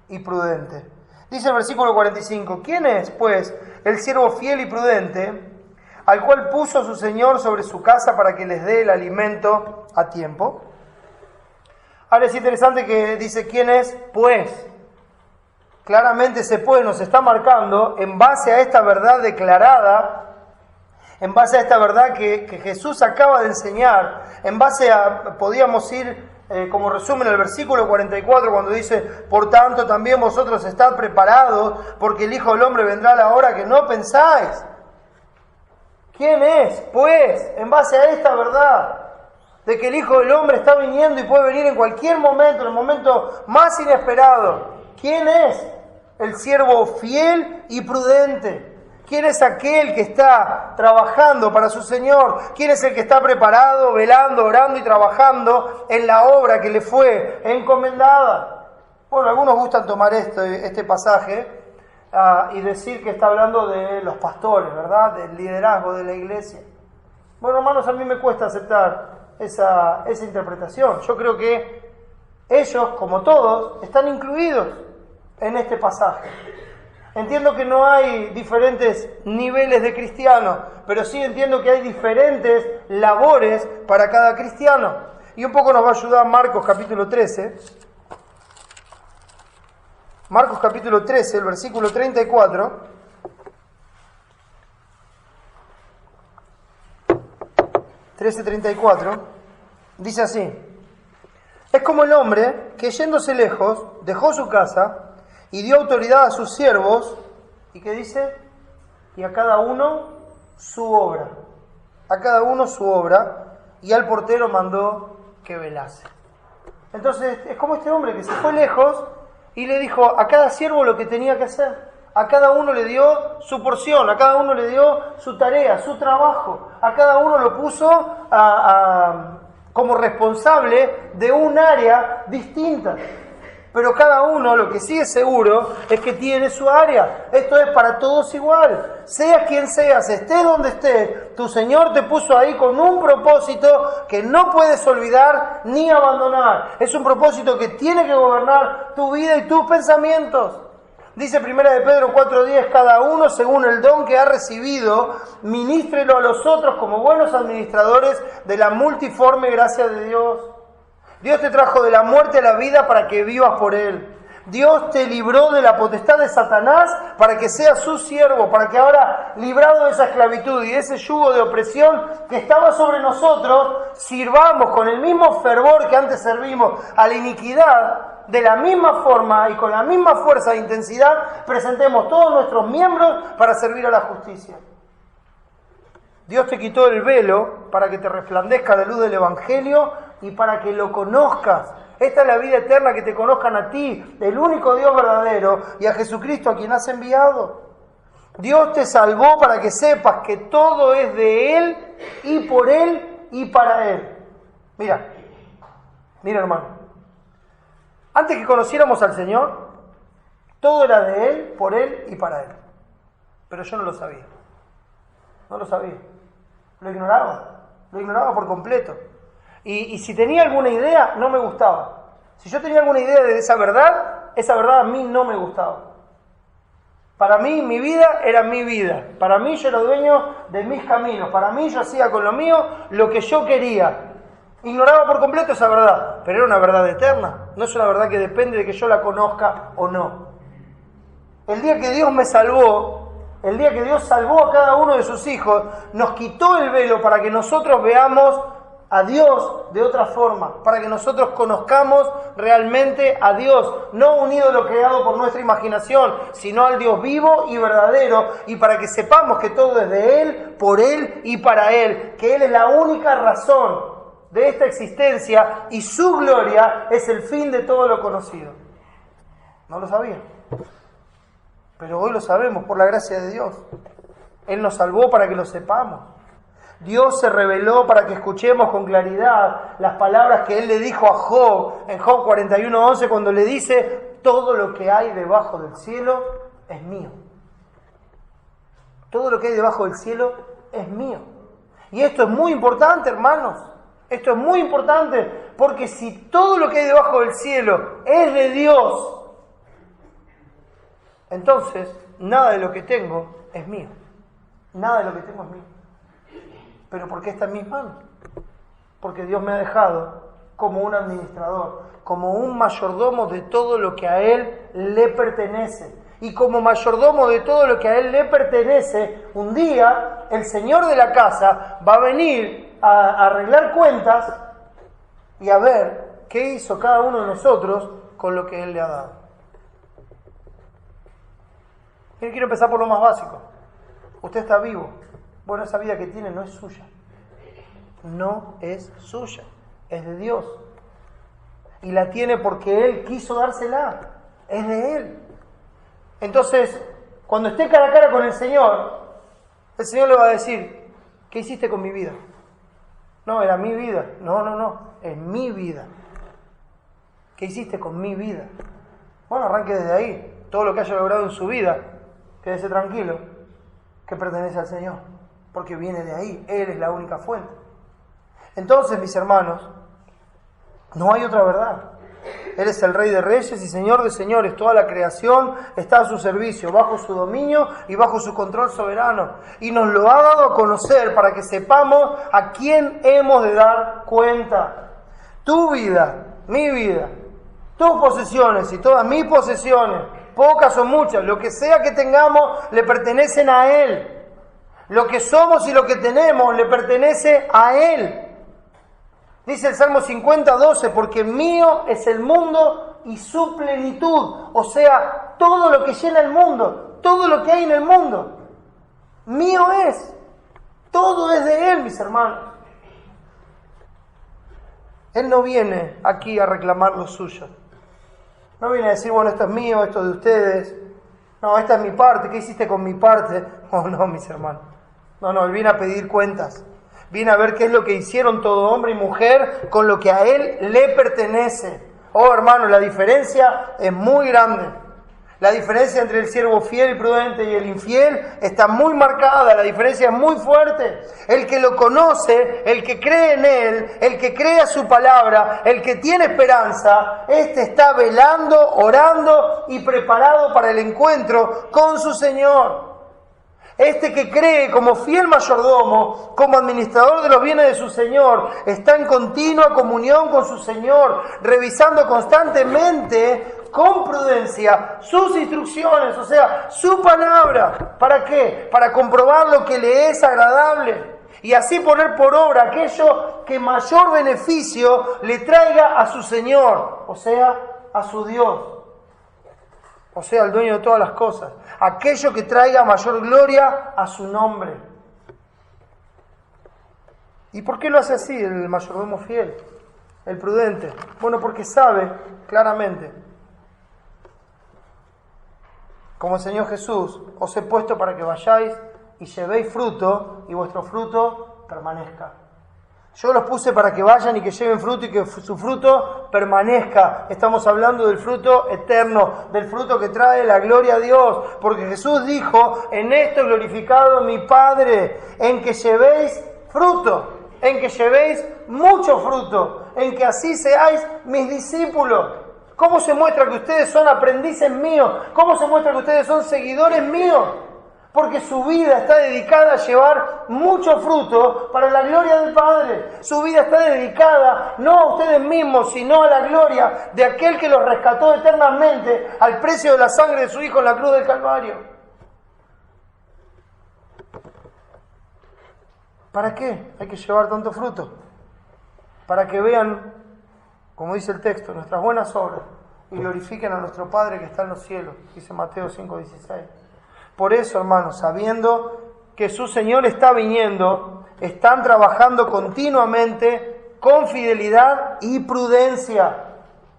y prudente? Dice el versículo 45, ¿quién es, pues, el siervo fiel y prudente, al cual puso su Señor sobre su casa para que les dé el alimento a tiempo? Ahora es interesante que dice, ¿quién es, pues? Claramente ese pues nos está marcando en base a esta verdad declarada, en base a esta verdad que Jesús acaba de enseñar, en base a, podíamos ir como resumen el versículo 44 cuando dice, por tanto también vosotros estad preparados porque el Hijo del Hombre vendrá a la hora que no pensáis. ¿Quién es? Pues, en base a esta verdad, de que el Hijo del Hombre está viniendo y puede venir en cualquier momento, en el momento más inesperado. ¿Quién es el siervo fiel y prudente? ¿Quién es aquel que está trabajando para su Señor? ¿Quién es el que está preparado, velando, orando y trabajando en la obra que le fue encomendada? Bueno, algunos gustan tomar este pasaje y decir que está hablando de los pastores, ¿verdad? Del liderazgo de la iglesia. Bueno, hermanos, a mí me cuesta aceptar esa interpretación. Yo creo que ellos, como todos, están incluidos en este pasaje. Entiendo que no hay diferentes niveles de cristianos, pero sí entiendo que hay diferentes labores para cada cristiano. Y un poco nos va a ayudar Marcos capítulo 13. Marcos capítulo 13, el versículo 34. Dice así: es como el hombre que yéndose lejos dejó su casa y dio autoridad a sus siervos, ¿y qué dice? Y a cada uno su obra. A cada uno su obra, y al portero mandó que velase. Entonces, es como este hombre que se fue lejos y le dijo a cada siervo lo que tenía que hacer. A cada uno le dio su porción, a cada uno le dio su tarea, su trabajo. A cada uno lo puso como responsable de un área distinta. Pero cada uno, lo que sí es seguro, es que tiene su área. Esto es para todos igual. Seas quien seas, estés donde estés, tu Señor te puso ahí con un propósito que no puedes olvidar ni abandonar. Es un propósito que tiene que gobernar tu vida y tus pensamientos. Dice 1 de Pedro 4:10, cada uno según el don que ha recibido, ministrelo a los otros como buenos administradores de la multiforme gracia de Dios. Dios te trajo de la muerte a la vida para que vivas por Él. Dios te libró de la potestad de Satanás para que seas su siervo, para que ahora, librado de esa esclavitud y de ese yugo de opresión que estaba sobre nosotros, sirvamos con el mismo fervor que antes servimos a la iniquidad, de la misma forma y con la misma fuerza e intensidad, presentemos todos nuestros miembros para servir a la justicia. Dios te quitó el velo para que te resplandezca la luz del Evangelio y para que lo conozcas. Esta es la vida eterna, que te conozcan a ti, el único Dios verdadero, y a Jesucristo a quien has enviado. Dios te salvó para que sepas que todo es de Él y por Él y para Él. Mira hermano, antes que conociéramos al Señor, todo era de Él, por Él y para Él. Pero yo no lo sabía. No lo sabía. Lo ignoraba por completo. Y si tenía alguna idea, no me gustaba. Si yo tenía alguna idea de esa verdad a mí no me gustaba. Para mí, mi vida era mi vida. Para mí, yo era dueño de mis caminos. Para mí, yo hacía con lo mío lo que yo quería. Ignoraba por completo esa verdad, pero era una verdad eterna. No es una verdad que depende de que yo la conozca o no. El día que Dios me salvó, el día que Dios salvó a cada uno de sus hijos, nos quitó el velo para que nosotros veamos a Dios de otra forma, para que nosotros conozcamos realmente a Dios, no un ídolo creado por nuestra imaginación, sino al Dios vivo y verdadero, y para que sepamos que todo es de Él, por Él y para Él, que Él es la única razón de esta existencia y su gloria es el fin de todo lo conocido. No lo sabía, pero hoy lo sabemos por la gracia de Dios. Él nos salvó para que lo sepamos. Dios se reveló para que escuchemos con claridad las palabras que Él le dijo a Job en Job 41:11, cuando le dice: todo lo que hay debajo del cielo es mío. Todo lo que hay debajo del cielo es mío. Y esto es muy importante, hermanos. Esto es muy importante, porque si todo lo que hay debajo del cielo es de Dios, entonces nada de lo que tengo es mío. Nada de lo que tengo es mío. ¿Pero por qué está en mis manos? Porque Dios me ha dejado como un administrador, como un mayordomo de todo lo que a Él le pertenece. Y como mayordomo de todo lo que a Él le pertenece, un día el Señor de la casa va a venir a arreglar cuentas y a ver qué hizo cada uno de nosotros con lo que Él le ha dado. Yo quiero empezar por lo más básico. Usted está vivo. Bueno, esa vida que tiene no es suya. No es suya. Es de Dios. Y la tiene porque Él quiso dársela. Es de Él. Entonces, cuando esté cara a cara con el Señor le va a decir, ¿qué hiciste con mi vida? No, era mi vida. No, es mi vida. ¿Qué hiciste con mi vida? Bueno, arranque desde ahí. Todo lo que haya logrado en su vida, quédese tranquilo, que pertenece al Señor, porque viene de ahí. Él es la única fuente. Entonces, mis hermanos, no hay otra verdad. Él es el Rey de Reyes y Señor de Señores. Toda la creación está a su servicio, bajo su dominio y bajo su control soberano. Y nos lo ha dado a conocer para que sepamos a quién hemos de dar cuenta. Tu vida, mi vida, tus posesiones y todas mis posesiones, pocas o muchas, lo que sea que tengamos, le pertenecen a Él. Lo que somos y lo que tenemos le pertenece a Él. Dice el Salmo 50:12, porque mío es el mundo y su plenitud. O sea, todo lo que llena el mundo, todo lo que hay en el mundo, mío es. Todo es de Él, mis hermanos. Él no viene aquí a reclamar lo suyo. No viene a decir, bueno, esto es mío, esto es de ustedes. No, esta es mi parte, ¿qué hiciste con mi parte? Oh, no, mis hermanos. No, Él viene a pedir cuentas. Viene a ver qué es lo que hicieron todo hombre y mujer con lo que a Él le pertenece. Oh, hermano, la diferencia es muy grande. La diferencia entre el siervo fiel y prudente y el infiel está muy marcada. La diferencia es muy fuerte. El que lo conoce, el que cree en Él, el que cree a su palabra, el que tiene esperanza, este está velando, orando y preparado para el encuentro con su Señor. Este que cree como fiel mayordomo, como administrador de los bienes de su Señor, está en continua comunión con su Señor, revisando constantemente, con prudencia, sus instrucciones, o sea, su palabra. ¿Para qué? Para comprobar lo que le es agradable y así poner por obra aquello que mayor beneficio le traiga a su Señor, o sea, a su Dios. O sea, al dueño de todas las cosas. Aquello que traiga mayor gloria a su nombre. ¿Y por qué lo hace así el mayordomo fiel? El prudente. Bueno, porque sabe claramente, como el Señor Jesús, os he puesto para que vayáis y llevéis fruto y vuestro fruto permanezca. Yo los puse para que vayan y que lleven fruto y que su fruto permanezca. Estamos hablando del fruto eterno, del fruto que trae la gloria a Dios. Porque Jesús dijo, en esto es glorificado mi Padre, en que llevéis fruto, en que llevéis mucho fruto, en que así seáis mis discípulos. ¿Cómo se muestra que ustedes son aprendices míos? ¿Cómo se muestra que ustedes son seguidores míos? Porque su vida está dedicada a llevar mucho fruto para la gloria del Padre. Su vida está dedicada no a ustedes mismos, sino a la gloria de aquel que los rescató eternamente al precio de la sangre de su Hijo en la cruz del Calvario. ¿Para qué hay que llevar tanto fruto? Para que vean, como dice el texto, nuestras buenas obras y glorifiquen a nuestro Padre que está en los cielos, dice Mateo 5:16. Por eso, hermanos, sabiendo que su Señor está viniendo, están trabajando continuamente con fidelidad y prudencia.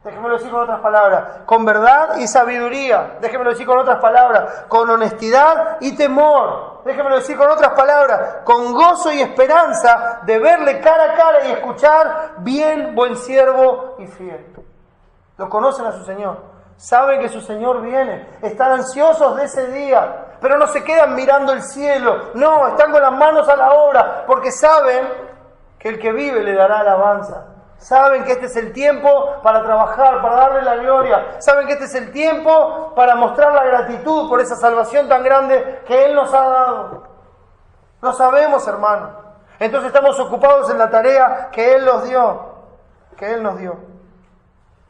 Déjenmelo decir con otras palabras, con verdad y sabiduría. Déjenmelo decir con otras palabras, con honestidad y temor. Déjenmelo decir con otras palabras, con gozo y esperanza de verle cara a cara y escuchar, bien, buen siervo y fiel. Lo conocen a su Señor. Saben que su Señor viene, están ansiosos de ese día, pero no se quedan mirando el cielo, no, están con las manos a la obra, porque saben que el que vive le dará alabanza, Saben que este es el tiempo para trabajar, para darle la gloria. Saben que este es el tiempo para mostrar la gratitud por esa salvación tan grande que Él nos ha dado. Lo sabemos, hermano. Entonces estamos ocupados en la tarea que Él nos dio.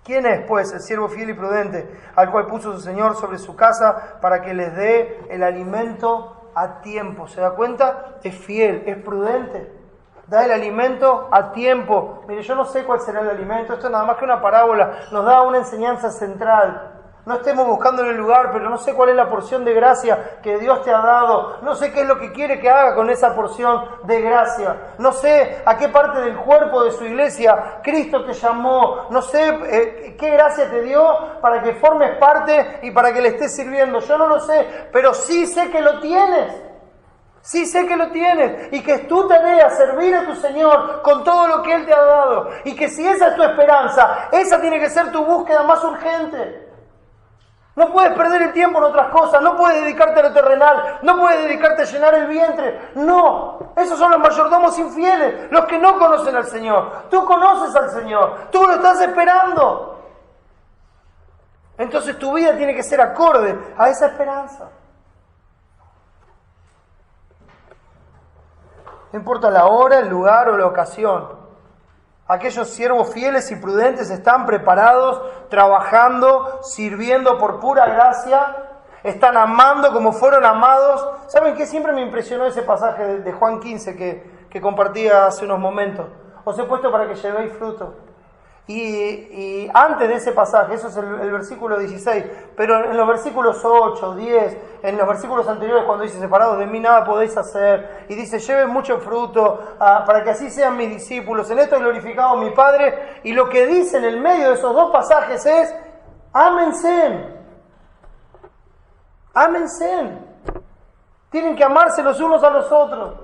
¿Quién es, pues, el siervo fiel y prudente, al cual puso su Señor sobre su casa para que les dé el alimento a tiempo? ¿Se da cuenta? Es fiel, es prudente. Da el alimento a tiempo. Mire, yo no sé cuál será el alimento. Esto es nada más que una parábola. Nos da una enseñanza central. No estemos buscando en el lugar, pero no sé cuál es la porción de gracia que Dios te ha dado. No sé qué es lo que quiere que haga con esa porción de gracia. No sé a qué parte del cuerpo de su iglesia Cristo te llamó. No sé qué gracia te dio para que formes parte y para que le estés sirviendo. Yo no lo sé, pero sí sé que lo tienes. Sí sé que lo tienes y que es tu tarea servir a tu Señor con todo lo que Él te ha dado. Y que si esa es tu esperanza, esa tiene que ser tu búsqueda más urgente. No puedes perder el tiempo en otras cosas, no puedes dedicarte a lo terrenal, no puedes dedicarte a llenar el vientre. No, esos son los mayordomos infieles, los que no conocen al Señor. Tú conoces al Señor, tú lo estás esperando. Entonces tu vida tiene que ser acorde a esa esperanza. No importa la hora, el lugar o la ocasión. Aquellos siervos fieles y prudentes están preparados, trabajando, sirviendo por pura gracia, están amando como fueron amados. ¿Saben qué? Siempre me impresionó ese pasaje de Juan 15 que compartía hace unos momentos. Os he puesto para que llevéis fruto. Y antes de ese pasaje, eso es el versículo 16, pero en los versículos 8, 10, en los versículos anteriores cuando dice separados de mí nada podéis hacer, y dice lleven mucho fruto para que así sean mis discípulos, en esto he glorificado a mi Padre, y lo que dice en el medio de esos dos pasajes es ámense, tienen que amarse los unos a los otros.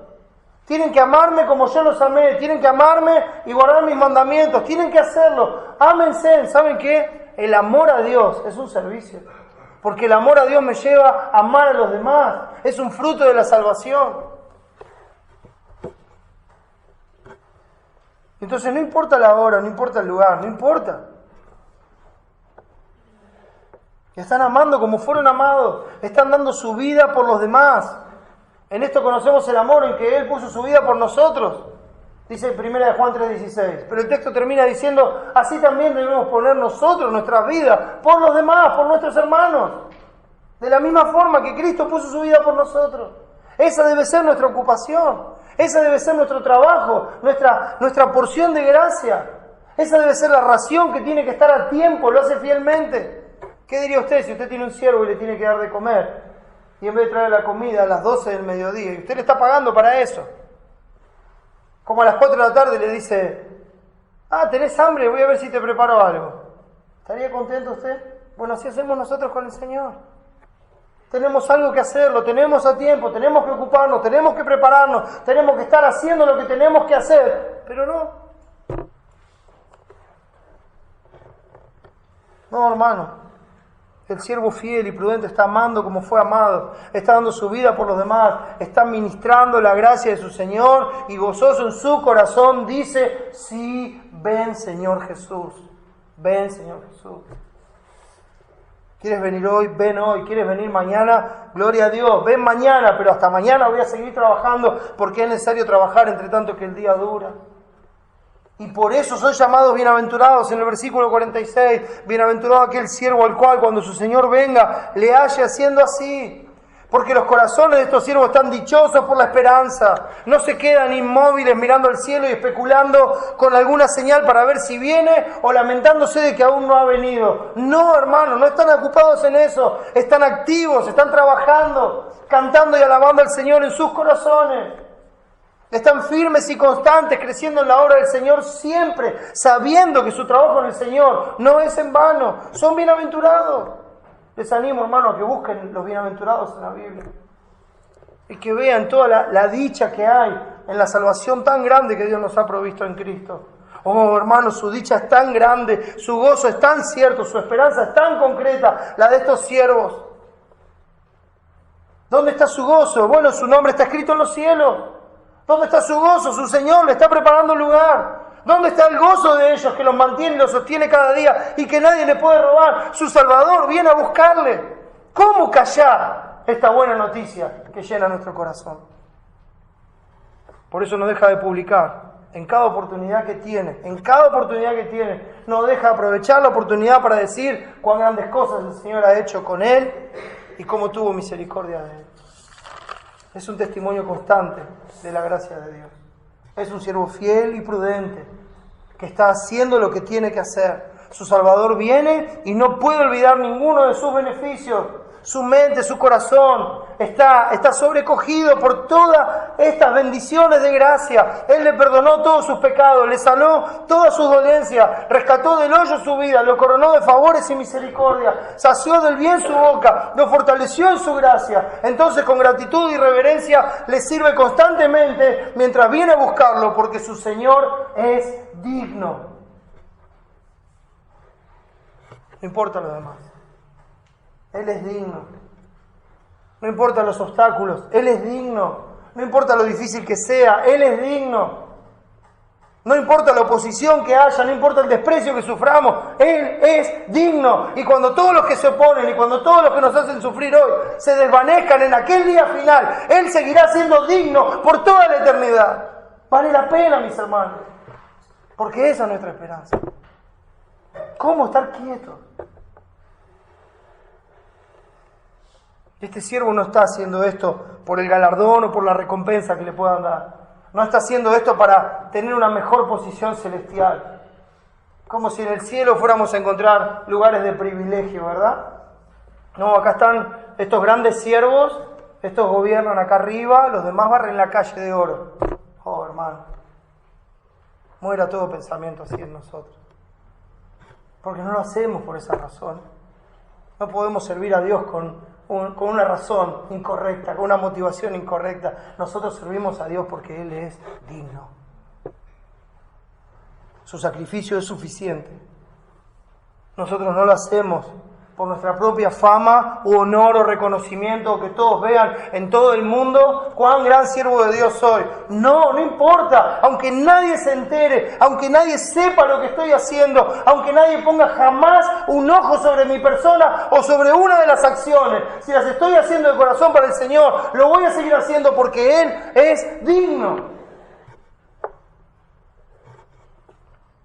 Tienen que amarme como yo los amé, tienen que amarme y guardar mis mandamientos, tienen que hacerlo. Ámense, ¿saben qué? El amor a Dios es un servicio, porque el amor a Dios me lleva a amar a los demás, es un fruto de la salvación. Entonces no importa la hora, no importa el lugar, no importa. Están amando como fueron amados, están dando su vida por los demás. En esto conocemos el amor en que Él puso su vida por nosotros, dice 1 Juan 3:16. Pero el texto termina diciendo, así también debemos poner nosotros nuestras vidas por los demás, por nuestros hermanos. De la misma forma que Cristo puso su vida por nosotros. Esa debe ser nuestra ocupación, esa debe ser nuestro trabajo, nuestra porción de gracia. Esa debe ser la ración que tiene que estar a tiempo, lo hace fielmente. ¿Qué diría usted si usted tiene un siervo y le tiene que dar de comer? Y en vez de traer la comida a las 12 del mediodía, y usted le está pagando para eso. Como a las 4 de la tarde le dice, ¿tenés hambre? Voy a ver si te preparo algo. ¿Estaría contento usted? Bueno, así hacemos nosotros con el Señor. Tenemos algo que hacer, lo tenemos a tiempo, tenemos que ocuparnos, tenemos que prepararnos, tenemos que estar haciendo lo que tenemos que hacer, pero no. No, hermano. El siervo fiel y prudente está amando como fue amado, está dando su vida por los demás, está ministrando la gracia de su Señor y gozoso en su corazón dice, sí, ven Señor Jesús, ven Señor Jesús. ¿Quieres venir hoy? Ven hoy. ¿Quieres venir mañana? Gloria a Dios, ven mañana, pero hasta mañana voy a seguir trabajando porque es necesario trabajar entre tanto que el día dura. Y por eso son llamados bienaventurados en el versículo 46. Bienaventurado aquel siervo al cual cuando su Señor venga le halle haciendo así. Porque los corazones de estos siervos están dichosos por la esperanza. No se quedan inmóviles mirando al cielo y especulando con alguna señal para ver si viene o lamentándose de que aún no ha venido. No, hermano, no están ocupados en eso. Están activos, están trabajando, cantando y alabando al Señor en sus corazones. Están firmes y constantes, creciendo en la obra del Señor siempre, sabiendo que su trabajo en el Señor no es en vano. Son bienaventurados. Les animo, hermano, a que busquen los bienaventurados en la Biblia. Y que vean toda la dicha que hay en la salvación tan grande que Dios nos ha provisto en Cristo. Oh, hermano, su dicha es tan grande, su gozo es tan cierto, su esperanza es tan concreta, la de estos siervos. ¿Dónde está su gozo? Bueno, su nombre está escrito en los cielos. ¿Dónde está su gozo? Su Señor le está preparando un lugar. ¿Dónde está el gozo de ellos que los mantiene y los sostiene cada día y que nadie le puede robar? Su Salvador viene a buscarle. ¿Cómo callar esta buena noticia que llena nuestro corazón? Por eso no deja de publicar. En cada oportunidad que tiene, no deja de aprovechar la oportunidad para decir cuán grandes cosas el Señor ha hecho con él y cómo tuvo misericordia de él. Es un testimonio constante de la gracia de Dios. Es un siervo fiel y prudente que está haciendo lo que tiene que hacer. Su Salvador viene y no puede olvidar ninguno de sus beneficios. Su mente, su corazón está sobrecogido por todas estas bendiciones de gracia. Él le perdonó todos sus pecados, le sanó todas sus dolencias, rescató del hoyo su vida, lo coronó de favores y misericordia, sació del bien su boca, lo fortaleció en su gracia. Entonces, con gratitud y reverencia, le sirve constantemente mientras viene a buscarlo, porque su Señor es digno. No importa lo demás. Él es digno. No importa los obstáculos, Él es digno. No importa lo difícil que sea, Él es digno. No importa la oposición que haya, no importa el desprecio que suframos, Él es digno. Y cuando todos los que se oponen y cuando todos los que nos hacen sufrir hoy se desvanezcan en aquel día final, Él seguirá siendo digno por toda la eternidad. Vale la pena, mis hermanos, porque esa es nuestra esperanza. ¿Cómo estar quietos? Este siervo no está haciendo esto por el galardón o por la recompensa que le puedan dar. No está haciendo esto para tener una mejor posición celestial. Como si en el cielo fuéramos a encontrar lugares de privilegio, ¿verdad? No, acá están estos grandes siervos, estos gobiernan acá arriba, los demás barren la calle de oro. Oh, hermano, muera todo pensamiento así en nosotros. Porque no lo hacemos por esa razón. No podemos servir a Dios con una razón incorrecta, con una motivación incorrecta. Nosotros servimos a Dios porque Él es digno. Su sacrificio es suficiente. Nosotros no lo hacemos por nuestra propia fama u honor o reconocimiento, o que todos vean en todo el mundo cuán gran siervo de Dios soy. No importa, aunque nadie se entere, aunque nadie sepa lo que estoy haciendo, aunque nadie ponga jamás un ojo sobre mi persona o sobre una de las acciones. Si las estoy haciendo de corazón para el Señor, lo voy a seguir haciendo porque Él es digno.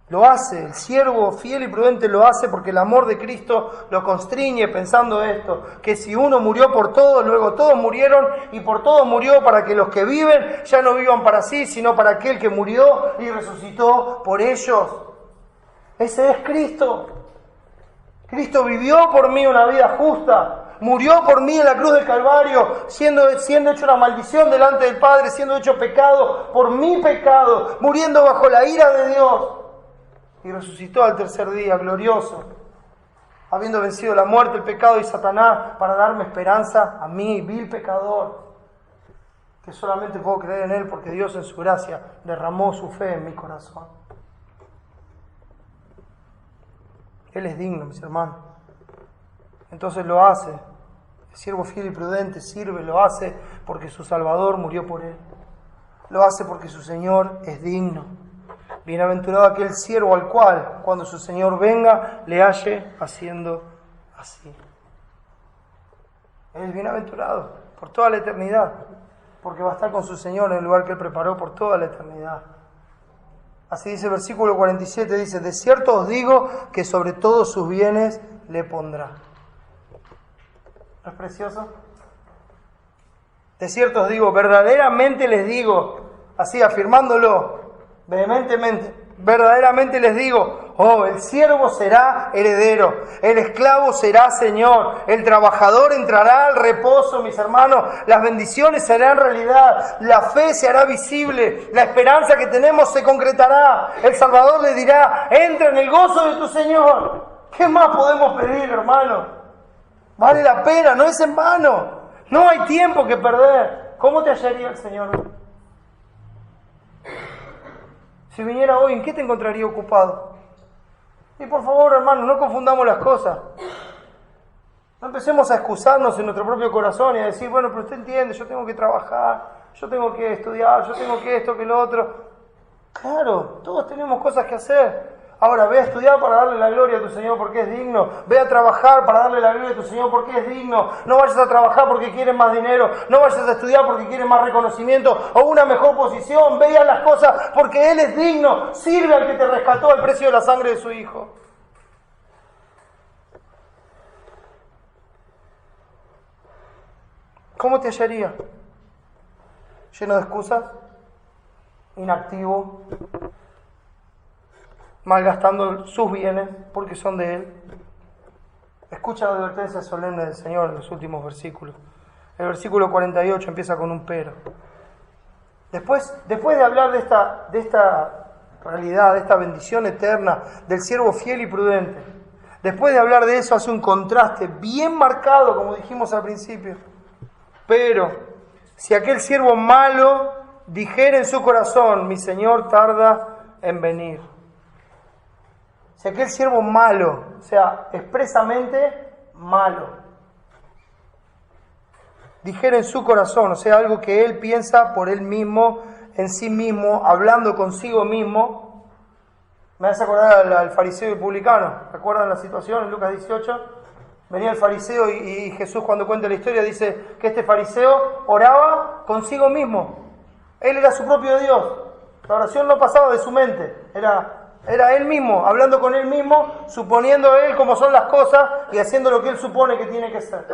Lo hace, el siervo fiel y prudente lo hace porque el amor de Cristo lo constriñe pensando esto, que si uno murió por todos, luego todos murieron y por todos murió para que los que viven ya no vivan para sí, sino para aquel que murió y resucitó por ellos. Ese es Cristo. Cristo vivió por mí una vida justa, murió por mí en la cruz del Calvario, siendo hecho una maldición delante del Padre, siendo hecho pecado por mi pecado, muriendo bajo la ira de Dios. Y resucitó al tercer día, glorioso, habiendo vencido la muerte, el pecado y Satanás, para darme esperanza a mí, vil pecador, que solamente puedo creer en Él porque Dios en su gracia derramó su fe en mi corazón. Él es digno, mis hermanos. Entonces lo hace. El siervo fiel y prudente sirve, lo hace porque su Salvador murió por él. Lo hace porque su Señor es digno. Bienaventurado aquel siervo al cual, cuando su Señor venga, le halle haciendo así. Él es bienaventurado por toda la eternidad, porque va a estar con su Señor en el lugar que Él preparó por toda la eternidad. Así dice el versículo 47, dice: de cierto os digo que sobre todos sus bienes le pondrá. ¿No es precioso? De cierto os digo, verdaderamente les digo, así afirmándolo vehementemente, verdaderamente les digo, el siervo será heredero, el esclavo será señor, el trabajador entrará al reposo, mis hermanos, las bendiciones serán realidad, la fe se hará visible, la esperanza que tenemos se concretará, el Salvador le dirá: entra en el gozo de tu Señor. ¿Qué más podemos pedir, hermano? Vale la pena, no es en vano, no hay tiempo que perder. ¿Cómo te hallaría el Señor hoy? Si viniera hoy, ¿en qué te encontraría ocupado? Y por favor, hermano, no confundamos las cosas. No empecemos a excusarnos en nuestro propio corazón y a decir: bueno, pero usted entiende, yo tengo que trabajar, yo tengo que estudiar, yo tengo que esto, que lo otro. Claro, todos tenemos cosas que hacer. Ahora, ve a estudiar para darle la gloria a tu Señor porque es digno. Ve a trabajar para darle la gloria a tu Señor porque es digno. No vayas a trabajar porque quieres más dinero. No vayas a estudiar porque quieres más reconocimiento o una mejor posición. Ve a las cosas porque Él es digno. Sirve al que te rescató al precio de la sangre de su Hijo. ¿Cómo te hallaría? ¿Lleno de excusas? ¿Inactivo? ¿Malgastando sus bienes porque son de Él? Escucha la advertencia solemne del Señor en los últimos versículos. El versículo 48 empieza con un pero. Después de hablar de esta realidad, de esta bendición eterna del siervo fiel y prudente, después de hablar de eso hace un contraste bien marcado, como dijimos al principio. Pero si aquel siervo malo dijere en su corazón, mi Señor tarda en venir. Si aquel siervo malo, o sea, expresamente malo, dijere en su corazón, o sea, algo que él piensa por él mismo, en sí mismo, hablando consigo mismo. Me hace acordar al fariseo y el publicano. ¿Recuerdan la situación en Lucas 18? Venía el fariseo y Jesús, cuando cuenta la historia, dice que este fariseo oraba consigo mismo. Él era su propio Dios. La oración no pasaba de su mente. Era él mismo, hablando con él mismo, suponiendo él cómo son las cosas y haciendo lo que él supone que tiene que ser.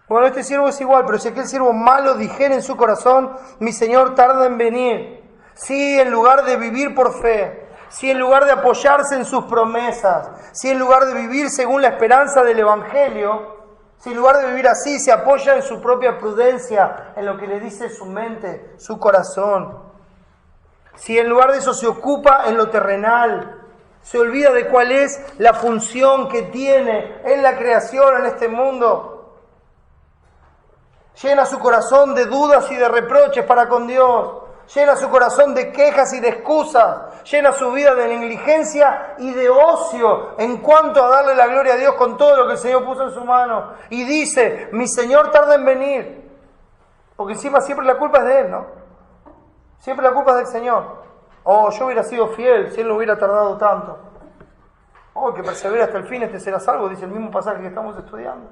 Bueno, este siervo es igual, pero si aquel siervo malo dijere en su corazón, mi Señor tarda en venir. Si en lugar de vivir por fe, si en lugar de apoyarse en sus promesas, si en lugar de vivir según la esperanza del Evangelio, si en lugar de vivir así se apoya en su propia prudencia, en lo que le dice su mente, su corazón, si en lugar de eso se ocupa en lo terrenal, se olvida de cuál es la función que tiene en la creación, en este mundo, llena su corazón de dudas y de reproches para con Dios, llena su corazón de quejas y de excusas, llena su vida de negligencia y de ocio en cuanto a darle la gloria a Dios con todo lo que el Señor puso en su mano. Y dice, mi Señor tarda en venir. Porque encima siempre la culpa es de Él, ¿no? Siempre la culpa es del Señor. Oh, yo hubiera sido fiel si Él no hubiera tardado tanto. Oh, el que persevera hasta el fin, este será salvo, dice el mismo pasaje que estamos estudiando.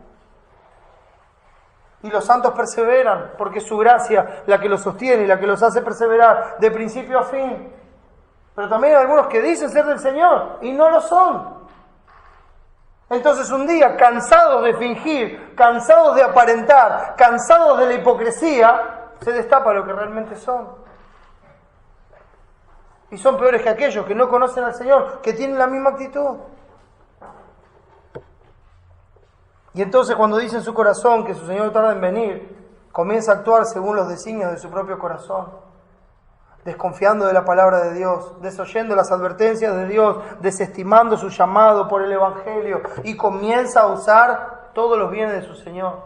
Y los santos perseveran, porque es su gracia la que los sostiene y la que los hace perseverar de principio a fin. Pero también hay algunos que dicen ser del Señor y no lo son. Entonces un día, cansados de fingir, cansados de aparentar, cansados de la hipocresía, se destapa lo que realmente son. Y son peores que aquellos que no conocen al Señor, que tienen la misma actitud. Y entonces cuando dice en su corazón que su Señor tarda en venir, comienza a actuar según los designios de su propio corazón, desconfiando de la palabra de Dios, desoyendo las advertencias de Dios, desestimando su llamado por el Evangelio, y comienza a usar todos los bienes de su Señor.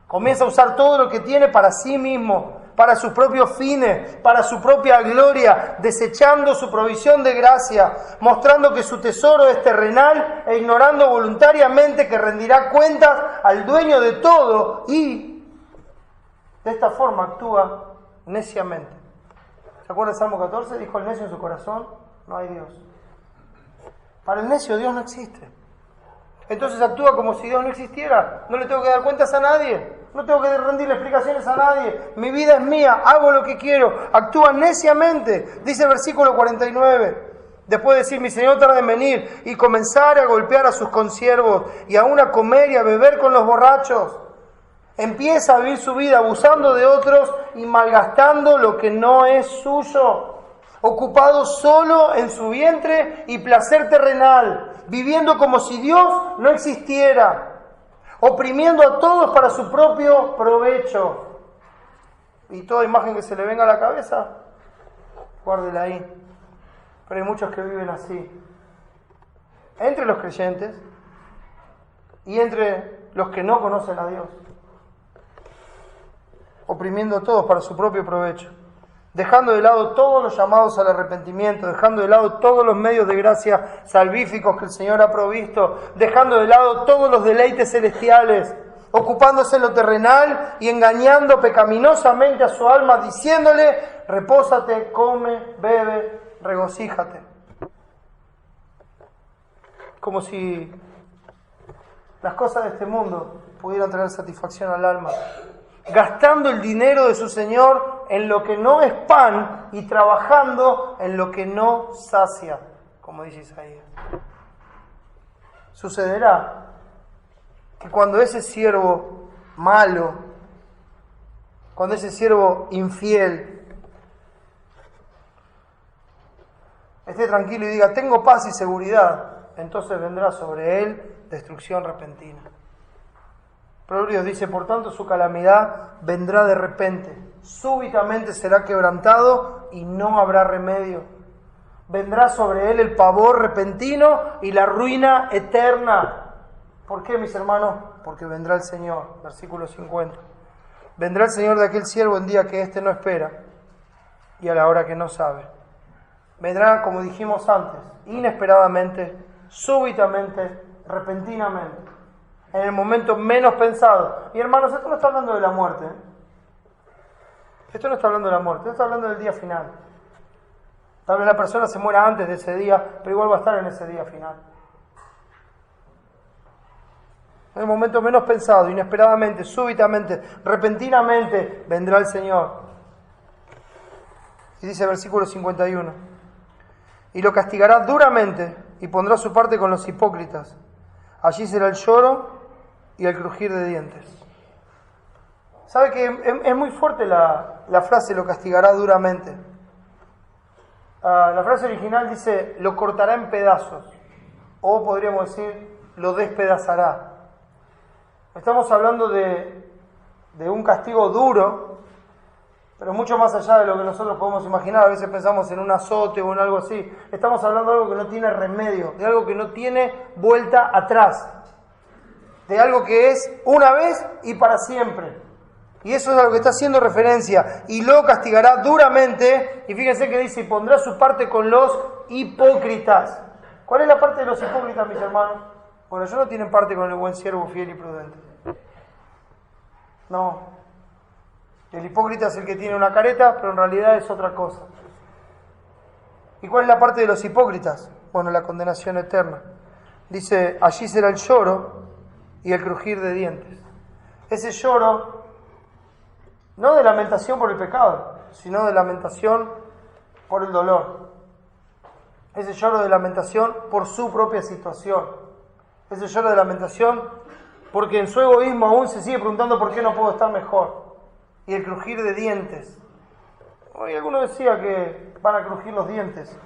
Comienza a usar todo lo que tiene para sí mismo, para sus propios fines, para su propia gloria, desechando su provisión de gracia, mostrando que su tesoro es terrenal e ignorando voluntariamente que rendirá cuentas al dueño de todo, y de esta forma actúa neciamente. ¿Se acuerdan del Salmo 14? Dijo el necio en su corazón, no hay Dios. Para el necio Dios no existe. Entonces actúa como si Dios no existiera. No le tengo que dar cuentas a nadie. No tengo que rendirle explicaciones a nadie. Mi vida es mía, hago lo que quiero. Actúa neciamente. Dice el versículo 49. Después de decir, mi Señor tarda en venir, y comenzar a golpear a sus consiervos, y aún a comer y a beber con los borrachos. Empieza a vivir su vida abusando de otros y malgastando lo que no es suyo. Ocupado solo en su vientre y placer terrenal, viviendo como si Dios no existiera. Oprimiendo a todos para su propio provecho. Y toda imagen que se le venga a la cabeza, guárdela ahí. Pero hay muchos que viven así. Entre los creyentes y entre los que no conocen a Dios. Oprimiendo a todos para su propio provecho. Dejando de lado todos los llamados al arrepentimiento, dejando de lado todos los medios de gracia salvíficos que el Señor ha provisto, dejando de lado todos los deleites celestiales, ocupándose en lo terrenal y engañando pecaminosamente a su alma, diciéndole: repósate, come, bebe, regocíjate. Como si las cosas de este mundo pudieran traer satisfacción al alma, gastando el dinero de su Señor en lo que no es pan y trabajando en lo que no sacia, como dice Isaías. Sucederá que cuando ese siervo malo, cuando ese siervo infiel esté tranquilo y diga: tengo paz y seguridad, entonces vendrá sobre él destrucción repentina. Proverbios dice: por tanto su calamidad vendrá de repente, súbitamente será quebrantado y no habrá remedio. Vendrá sobre él el pavor repentino y la ruina eterna. ¿Por qué, mis hermanos? Porque vendrá el Señor, versículo 50. Vendrá el Señor de aquel siervo en día que éste no espera y a la hora que no sabe. Vendrá, como dijimos antes, inesperadamente, súbitamente, repentinamente, en el momento menos pensado. Y hermanos, esto no está hablando de la muerte. Esto no está hablando de la muerte, esto está hablando del día final. Tal vez la persona se muera antes de ese día, pero igual va a estar en ese día final. En el momento menos pensado, inesperadamente, súbitamente, repentinamente, vendrá el Señor. Y dice el versículo 51: y lo castigará duramente y pondrá su parte con los hipócritas. Allí será el lloro y el crujir de dientes. ¿Sabe que es muy fuerte la frase lo castigará duramente? La frase original dice: lo cortará en pedazos, o podríamos decir lo despedazará. Estamos hablando de un castigo duro, pero mucho más allá de lo que nosotros podemos imaginar. A veces pensamos en un azote o en algo así. Estamos hablando de algo que no tiene remedio, de algo que no tiene vuelta atrás, de algo que es una vez y para siempre. Y eso es a lo que está haciendo referencia. Y lo castigará duramente. Y fíjense que dice: y pondrá su parte con los hipócritas. ¿Cuál es la parte de los hipócritas, mis hermanos? Bueno, ellos no tienen parte con el buen siervo fiel y prudente. No. El hipócrita es el que tiene una careta, pero en realidad es otra cosa. ¿Y cuál es la parte de los hipócritas? Bueno, la condenación eterna. Dice: allí será el lloro y el crujir de dientes. Ese lloro, no de lamentación por el pecado, sino de lamentación por el dolor. Ese lloro de lamentación por su propia situación. Ese lloro de lamentación porque en su egoísmo aún se sigue preguntando por qué no puedo estar mejor. Y el crujir de dientes. Hoy alguno decía que van a crujir los dientes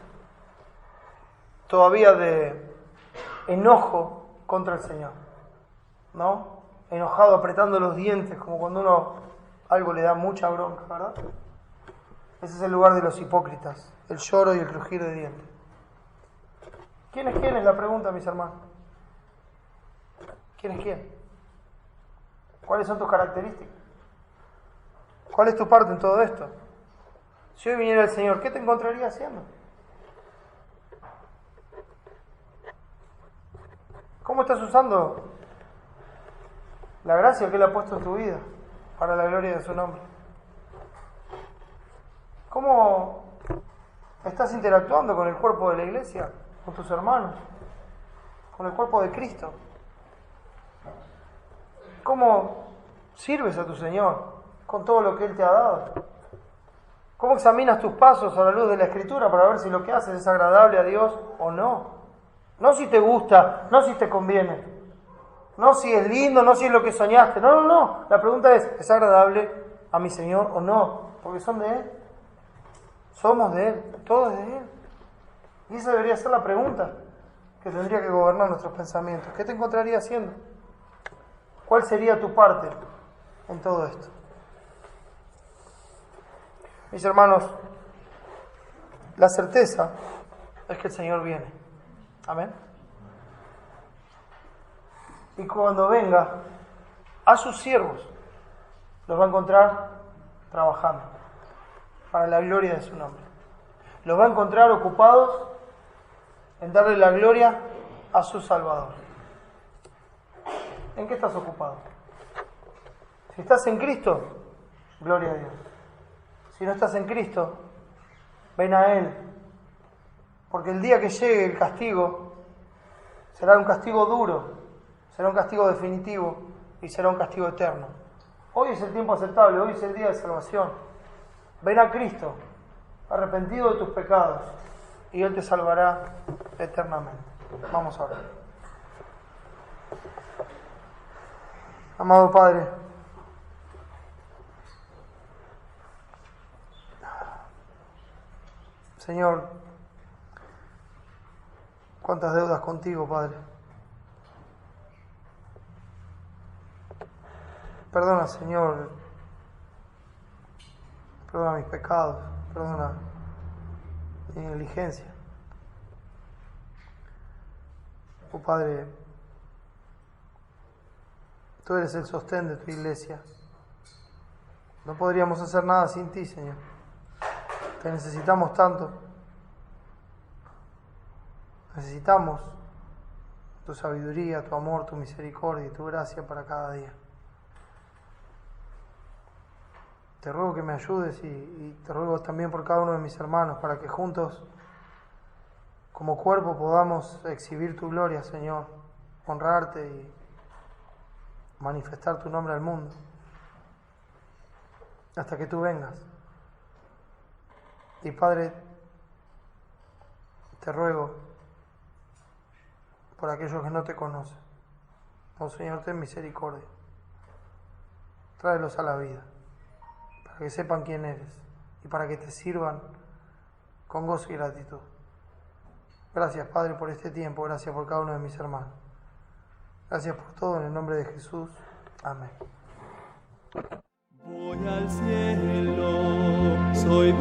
todavía de enojo contra el Señor, ¿no? Enojado, apretando los dientes, como cuando uno algo le da mucha bronca, ¿verdad? Ese es el lugar de los hipócritas, el lloro y el crujir de dientes. ¿Quién es quién? Es la pregunta, mis hermanos. ¿Quién es quién? ¿Cuáles son tus características? ¿Cuál es tu parte en todo esto? Si hoy viniera el Señor, ¿qué te encontraría haciendo? ¿Cómo estás usando la gracia que Él ha puesto en tu vida para la gloria de su nombre? ¿Cómo estás interactuando con el cuerpo de la iglesia, con tus hermanos, con el cuerpo de Cristo? ¿Cómo sirves a tu Señor con todo lo que Él te ha dado? ¿Cómo examinas tus pasos a la luz de la Escritura para ver si lo que haces es agradable a Dios o no? No si te gusta, no si te conviene, no si es lindo, no si es lo que soñaste. No. La pregunta ¿es agradable a mi Señor o no? Porque son de Él. Somos de Él, todo es de Él. Y esa debería ser la pregunta que tendría que gobernar nuestros pensamientos. ¿Qué te encontraría haciendo? ¿Cuál sería tu parte en todo esto? Mis hermanos, la certeza es que el Señor viene. Amén. Y cuando venga, a sus siervos los va a encontrar trabajando para la gloria de su nombre. Los va a encontrar ocupados en darle la gloria a su Salvador. ¿En qué estás ocupado? Si estás en Cristo, gloria a Dios. Si no estás en Cristo, ven a Él. Porque el día que llegue el castigo, será un castigo duro, será un castigo definitivo y será un castigo eterno. Hoy es el tiempo aceptable, hoy es el día de salvación. Ven a Cristo, arrepentido de tus pecados, y Él te salvará eternamente. Vamos a orar. Amado Padre, Señor, cuántas deudas contigo, Padre. Perdona, Señor, perdona mis pecados, perdona mi negligencia. Oh Padre, tú eres el sostén de tu iglesia. No podríamos hacer nada sin ti, Señor. Te necesitamos tanto. Necesitamos tu sabiduría, tu amor, tu misericordia y tu gracia para cada día. Te ruego que me ayudes y te ruego también por cada uno de mis hermanos para que juntos, como cuerpo, podamos exhibir tu gloria, Señor, honrarte y manifestar tu nombre al mundo hasta que tú vengas. Y Padre, te ruego por aquellos que no te conocen. Oh Señor, ten misericordia. Tráelos a la vida, para que sepan quién eres y para que te sirvan con gozo y gratitud. Gracias, Padre, por este tiempo. Gracias por cada uno de mis hermanos. Gracias por todo, en el nombre de Jesús. Amén. Voy al cielo, soy